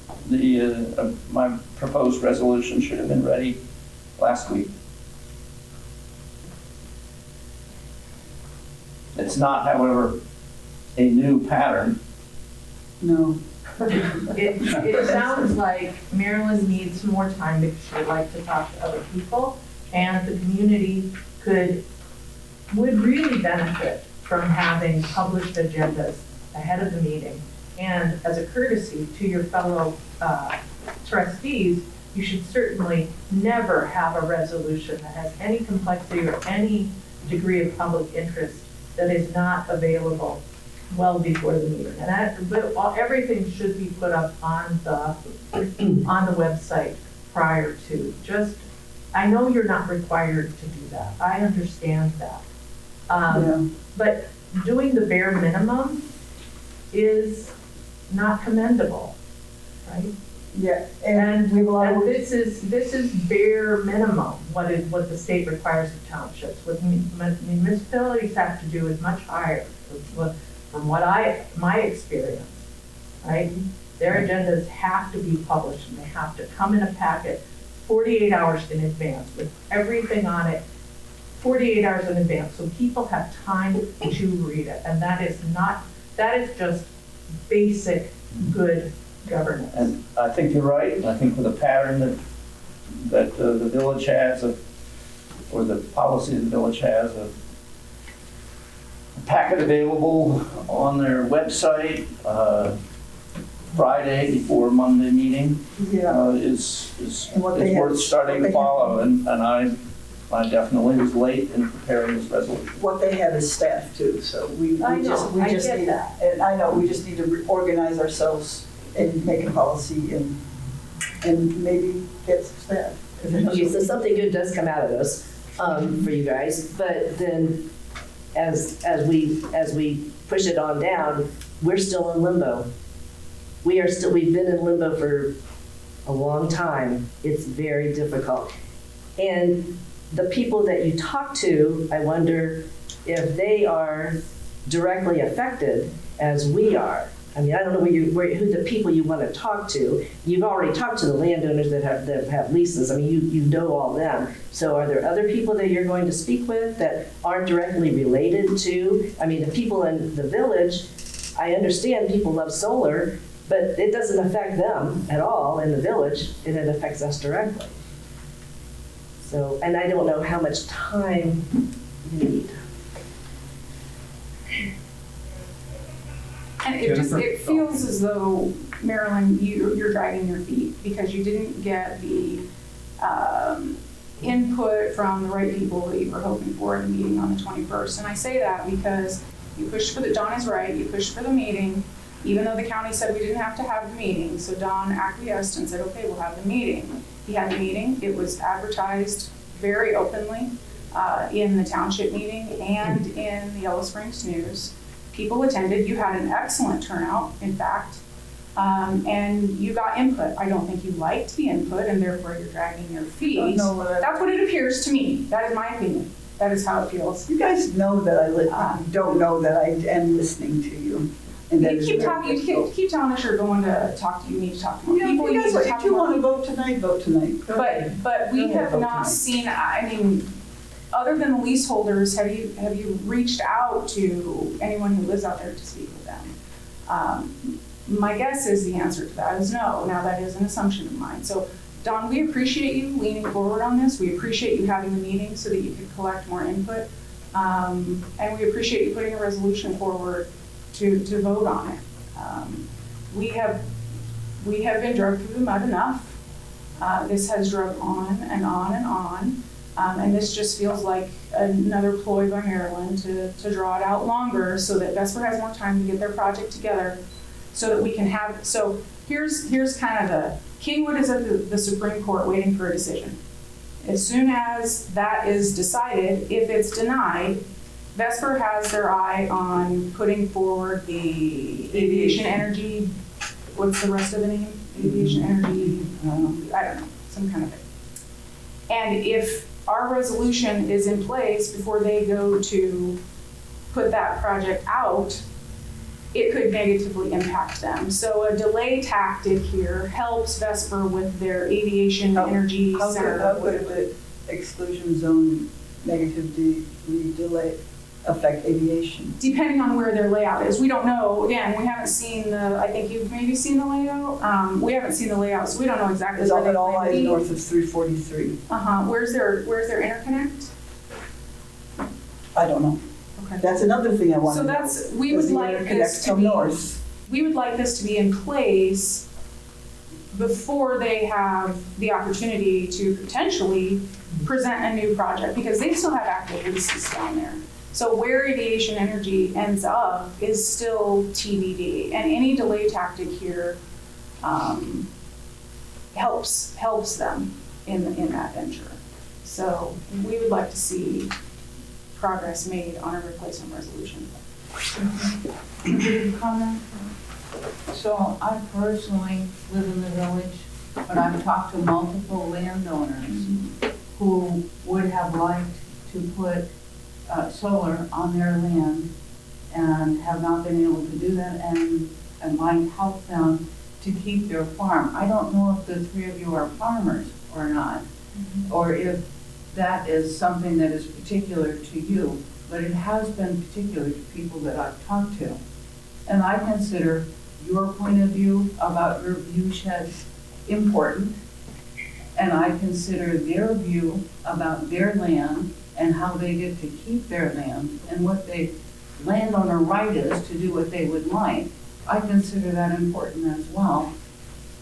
my proposed resolution should have been ready last week. It's not, however, a new pattern. No. It sounds like Marilyn needs more time because she would like to talk to other people, and the community would really benefit from having published agendas ahead of the meeting. And as a courtesy to your fellow trustees, you should certainly never have a resolution that has any complexity or any degree of public interest that is not available well before the meeting. And everything should be put up on the website prior to. I know you're not required to do that. I understand that. But doing the bare minimum is not commendable, right? Yeah, and this is bare minimum. What the state requires of townships. What municipalities have to do is much higher. From my experience, right? Their agendas have to be published and they have to come in a packet 48 hours in advance with everything on it 48 hours in advance, so people have time to read it. And that is just basic good governance. And I think you're right. I think with the pattern that the village has, or the policy the village has, a packet available on their website Friday before Monday meeting is worth starting to follow. And I definitely was late in preparing this resolution. What they have is staff too, so we just need that. And I know we just need to organize ourselves and make a policy and maybe get some staff. Okay, so something good does come out of this for you guys, but then as we push it on down, we're still in limbo. We've been in limbo for a long time. It's very difficult. And the people that you talk to, I wonder if they are directly affected as we are. I mean, I don't know who the people you want to talk to. You've already talked to the landowners that have leases. I mean, you know all them. So are there other people that you're going to speak with that aren't directly related to? I mean, the people in the village, I understand people love solar, but it doesn't affect them at all in the village, and it affects us directly. So, and I don't know how much time you need. And it feels as though, Marilyn, you're dragging your feet because you didn't get the input from the right people that you were hoping for in the meeting on the 21st. And I say that because you pushed for Don is right, you pushed for the meeting, even though the county said we didn't have to have the meeting. So Don acquiesced and said, okay, we'll have the meeting. He had the meeting. It was advertised very openly in the township meeting and in the Yellow Springs News. People attended. You had an excellent turnout, in fact, and you got input. I don't think you liked the input, and therefore you're dragging your feet. That's what it appears to me. That is my opinion. That is how it feels. You guys know that I don't know that I am listening to you. And you keep talking. You keep telling us you're going to talk to. You need to talk to more people. You guys, if you want to vote tonight, vote tonight. But we have not seen. I mean, other than the leaseholders, have you reached out to anyone who lives out there to speak with them? My guess is the answer to that is no. Now that is an assumption of mine. So Don, we appreciate you leaning forward on this. We appreciate you having the meeting so that you could collect more input. And we appreciate you putting a resolution forward to vote on it. We have been dragged through the mud enough. This has dragged on and on and on. And this just feels like another ploy by Maryland to draw it out longer so that Vesper has more time to get their project together so that we can have, so here's kind of the, Kingwood is at the Supreme Court waiting for a decision. As soon as that is decided, if it's denied, Vesper has their eye on putting forward the aviation energy, what's the rest of the name? Aviation energy, I don't know, some kind of thing. And if our resolution is in place before they go to put that project out, it could negatively impact them. So a delay tactic here helps Vesper with their aviation energy center. How could the exclusion zone negatively delay affect aviation? Depending on where their layout is. We don't know. Again, we haven't seen the, I think you've maybe seen the layout. We haven't seen the layout, so we don't know exactly where it all lies north of 343. Where's their interconnect? I don't know. Okay. That's another thing I want to know. So we would like this to be, we would like this to be in place before they have the opportunity to potentially present a new project, because they still have active leases down there. So where aviation energy ends up is still TBD, and any delay tactic here helps them in that venture. So we would like to see progress made on a replacement resolution. Comment? So I personally live in the village, but I've talked to multiple landowners who would have liked to put solar on their land and have not been able to do that, and might help them to keep their farm. I don't know if the three of you are farmers or not, or if that is something that is particular to you, but it has been particular to people that I've talked to. And I consider your point of view about your view sheds important, and I consider their view about their land and how they get to keep their land and what the landowner right is to do what they would like. I consider that important as well.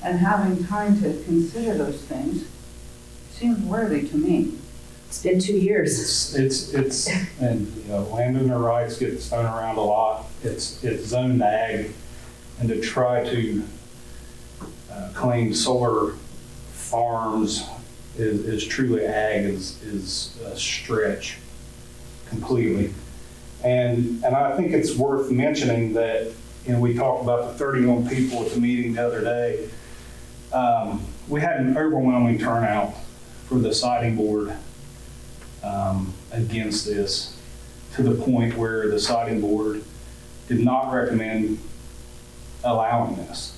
And having time to consider those things seems worthy to me. It's been 2 years. It's and landowner rights get thrown around a lot. It's zoned ag, and to try to claim solar farms is truly ag is a stretch completely. And I think it's worth mentioning that, we talked about the 31 people at the meeting the other day. We had an overwhelming turnout for the siding board against this, to the point where the siding board did not recommend allowing this.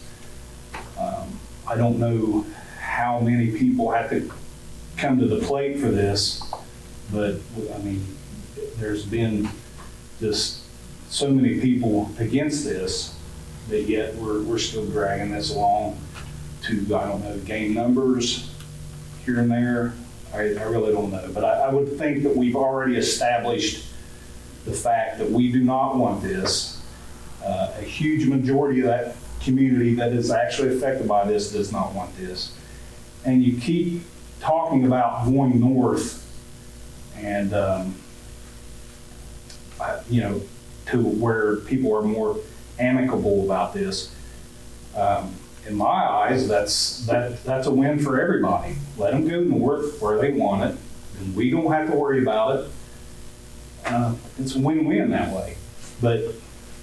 I don't know how many people had to come to the plate for this, but I mean, there's been just so many people against this that yet we're still dragging this along to, I don't know, gain numbers here and there. I really don't know, but I would think that we've already established the fact that we do not want this. A huge majority of that community that is actually affected by this does not want this. And you keep talking about going north and, to where people are more amicable about this. In my eyes, that's a win for everybody. Let them go north where they want it, and we don't have to worry about it. It's a win-win that way. But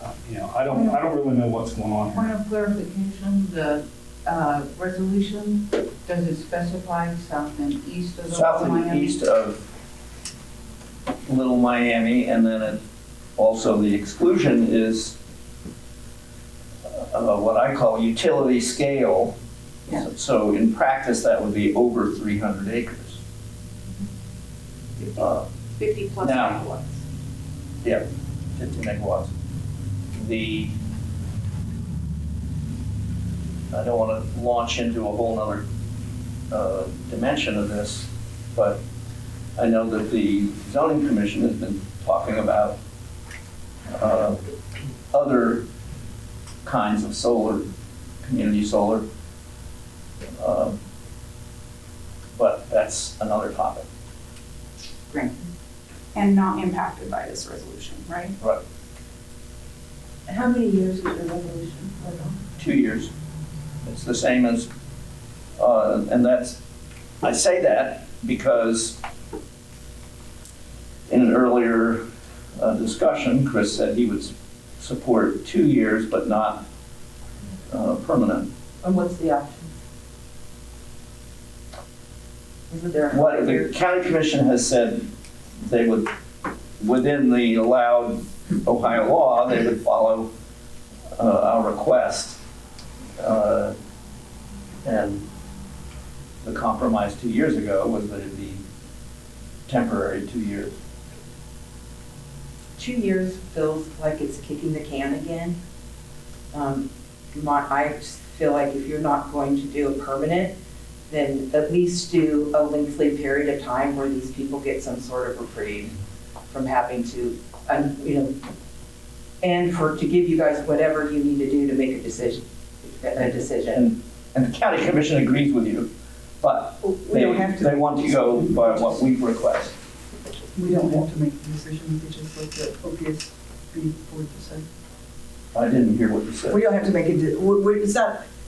I don't really know what's going on Point here. of clarification, the resolution, does it specify south and east of South and Miami? east of Little Miami, and then also the exclusion is what I call utility scale. Yeah. So in practice, that would be over 300 acres. 50 plus Now- megawatts. Yeah, 50 megawatts. I don't want to launch into a whole nother dimension of this, but I know that the zoning commission has been talking about other kinds of solar, community solar, but that's another topic. Right. And not impacted by this resolution, right? Right. How many years is the resolution? 2 years. It's the same as, and that's, I say that because in an earlier discussion, Chris said he would support 2 years, but not permanent. And what's the option? Isn't there a What the county commission has said, they would, within the allowed Ohio law, they would follow our request. And the compromise 2 years ago was that it'd be temporary 2 years. 2 years feels like it's kicking the can again. I just feel like if you're not going to do a permanent, then at least do a lengthy period of time where these people get some sort of reprieve from having to, and to give you guys whatever you need to do to make a decision. And the county commission agrees with you, but We don't have to. they want to go by what we request. We don't have to make a decision, we just let the OPSB board decide. I didn't hear what you said. We don't have to make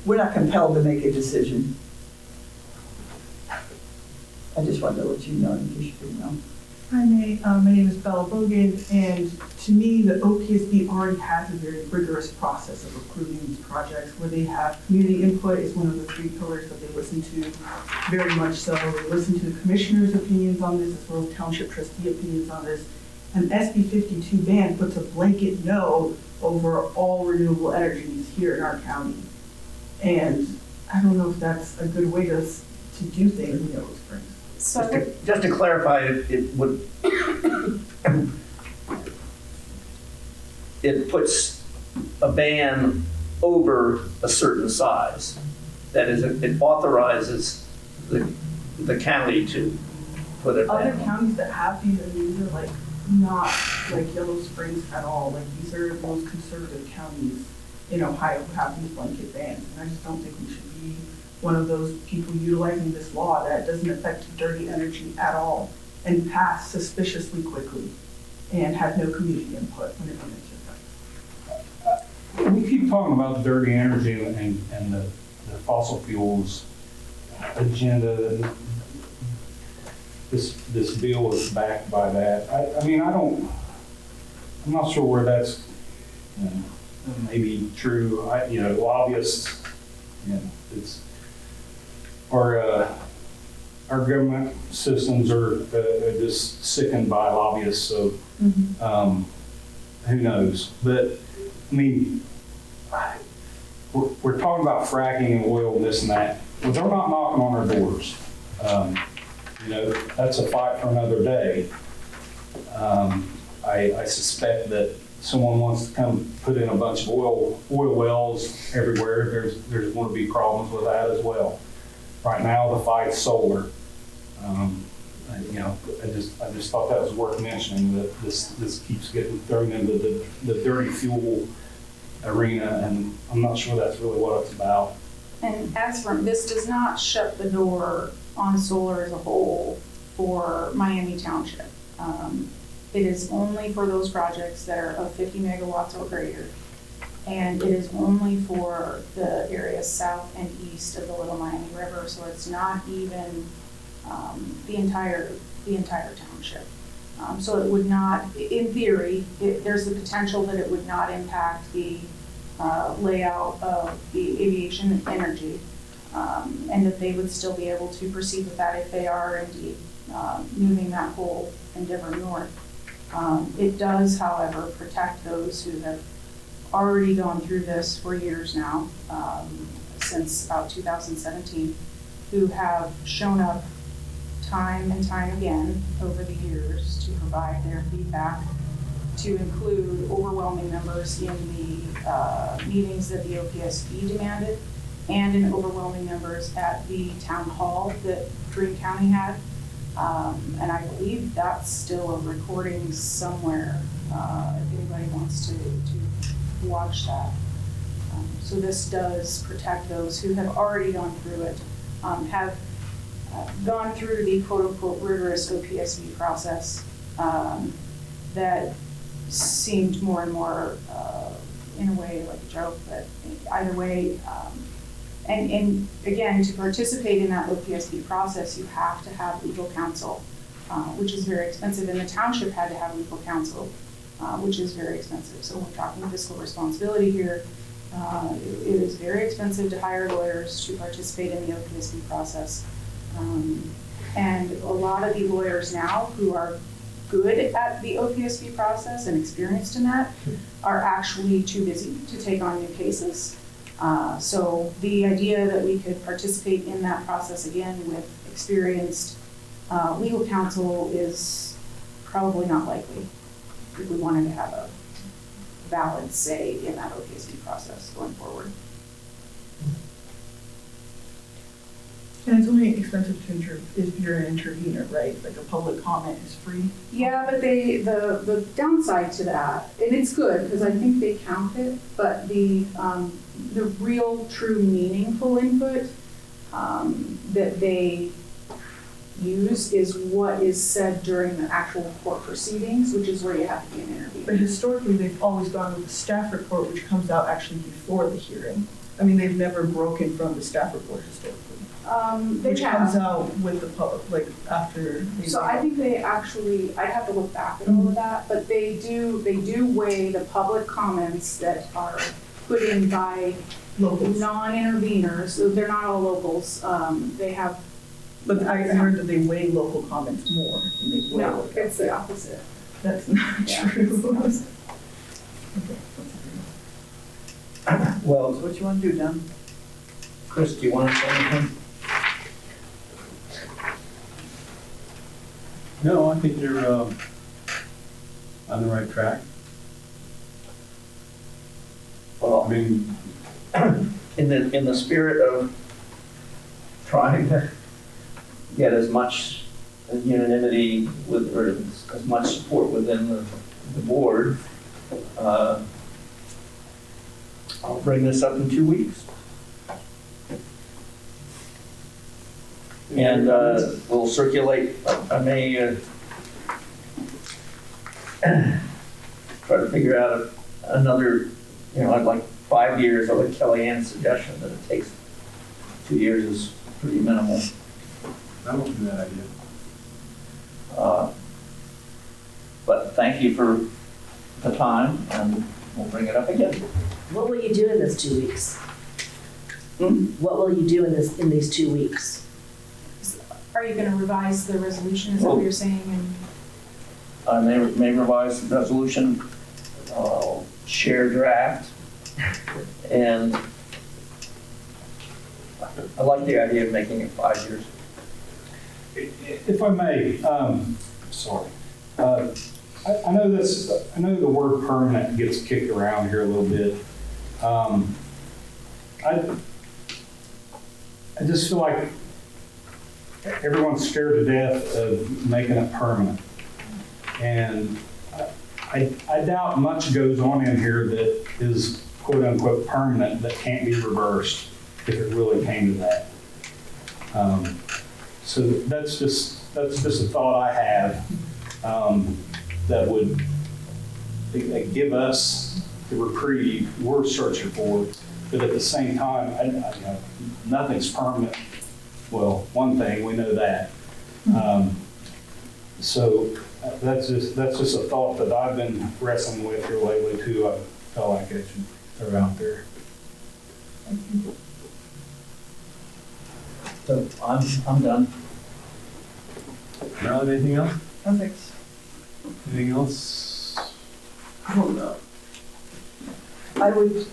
we're not compelled to make a decision. I just wanted to let you know, in case you didn't know. Hi, May. My name is Bella Bogan, and to me, the OPSB already has a very rigorous process of approving these projects where they have community input is one of the 3 pillars that they listen to, very much so. They listen to the commissioner's opinions on this, as well as township trustee opinions on this. And SB 52 ban puts a blanket no over all renewable energies here in our county. And I don't know if that's a good way to do things in Yellow Springs. Just to clarify, it would, it puts a ban over a certain size. That is, it authorizes the county to put a Other ban. counties that have these, and these are like not like Yellow Springs at all. Like these are the most conservative counties in Ohio who have these blanket bans. And I just don't think we should be one of those people utilizing this law that doesn't affect dirty energy at all and pass suspiciously quickly and have no community input when it comes to effect. We keep talking about dirty energy and the fossil fuels agenda. This bill is backed by that. I mean, I'm not sure where that's, maybe true. Lobbyists, it's, our government systems are just sickened by lobbyists, so who knows? But, I mean, we're talking about fracking and oil and this and that. Well, they're not knocking on our doors. That's a fight for another day. I suspect that someone wants to come put in a bunch of oil wells everywhere. There's going to be problems with that as well. Right now, the fight's solar. I just thought that was worth mentioning, that this keeps getting thrown into the dirty fuel arena, and I'm not sure that's really what it's about. And as for, this does not shut the door on solar as a whole for Miami Township. It is only for those projects that are of 50 megawatts or greater. And it is only for the areas south and east of the Little Miami River, so it's not even the entire township. So it would not, in theory, there's the potential that it would not impact the layout of the aviation energy, and that they would still be able to proceed with that if they are indeed moving that whole endeavor north. It does, however, protect those who have already gone through this for years now, since about 2017, who have shown up time and time again over the years to provide their feedback, to include overwhelming numbers in the meetings that the OPSB demanded, and in overwhelming numbers at the town hall that Greene County had. And I believe that's still a recording somewhere, if anybody wants to watch that. So this does protect those who have already gone through it, have gone through the quote-unquote rigorous OPSB process that seemed more and more, in a way, like a joke, but either way, and again, to participate in that OPSB process, you have to have legal counsel, which is very expensive, and the township had to have legal counsel, which is very expensive. So when we're talking fiscal responsibility here, it is very expensive to hire lawyers to participate in the OPSB process. And a lot of the lawyers now who are good at the OPSB process and experienced in that are actually too busy to take on new cases. So the idea that we could participate in that process again with experienced legal counsel is probably not likely if we wanted to have a valid say in that OPSB process going forward. And it's only expensive if you're an intervener, right? Like a public comment is free. Yeah, but the downside to that, and it's good because I think they count it, but the real, true, meaningful input that they use is what is said during the actual court proceedings, which is where you have to be an intervener. But historically, they've always gone with the staff report, which comes out actually before the hearing. I mean, they've never broken from the staff report historically. Which comes out with the public, like after. So I think they actually, I'd have to look back at all of that, but they do weigh the public comments that are put in by locals, non-interveners. So they're not all locals. They have. But I heard that they weigh local comments more than they weigh. No, it's the opposite. That's not true. Well, so what you want to do, Don? Chris, do you want to say anything? No, I think you're on the right track. Well, I mean, in the spirit of trying to get as much unanimity with, or as much support within the board, I'll bring this up in 2 weeks. And we'll circulate, I may try to figure out another, I'd like 5 years. I like Kellyanne's suggestion that it takes 2 years is pretty minimal. I don't do that idea. But thank you for a time and we'll bring it up again. What will you do in this 2 weeks? What will you do in these 2 weeks? Are you gonna revise the resolution, is that what you're saying? And I may revise the resolution, share draft, and I like the idea of making it 5 years. If I may, sorry. I know this, I know the word permanent gets kicked around here a little bit. I just feel like everyone's scared to death of making it permanent. And I doubt much goes on in here that is quote unquote permanent that can't be reversed if it really came to that. So that's just a thought I have that would give us the reprieve we're searching for. But at the same time, nothing's permanent. Well, one thing, we know that. So that's just a thought that I've been wrestling with here lately too. I felt like I should throw out there. So I'm done. Now, anything else? Perfect. Anything else? I don't know. I would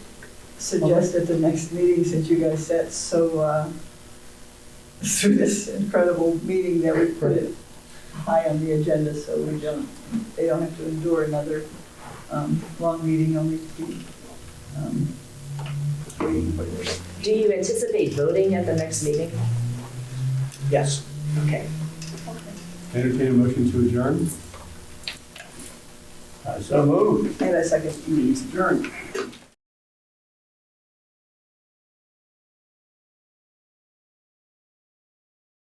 suggest at the next meeting, since you guys sat so through this incredible meeting, that we put it high on the agenda so they don't have to endure another long meeting only to be waiting for this. Do you anticipate voting at the next meeting? Yes. Okay. Entertain a motion to adjourn? So moved. And a second. Meeting's adjourned.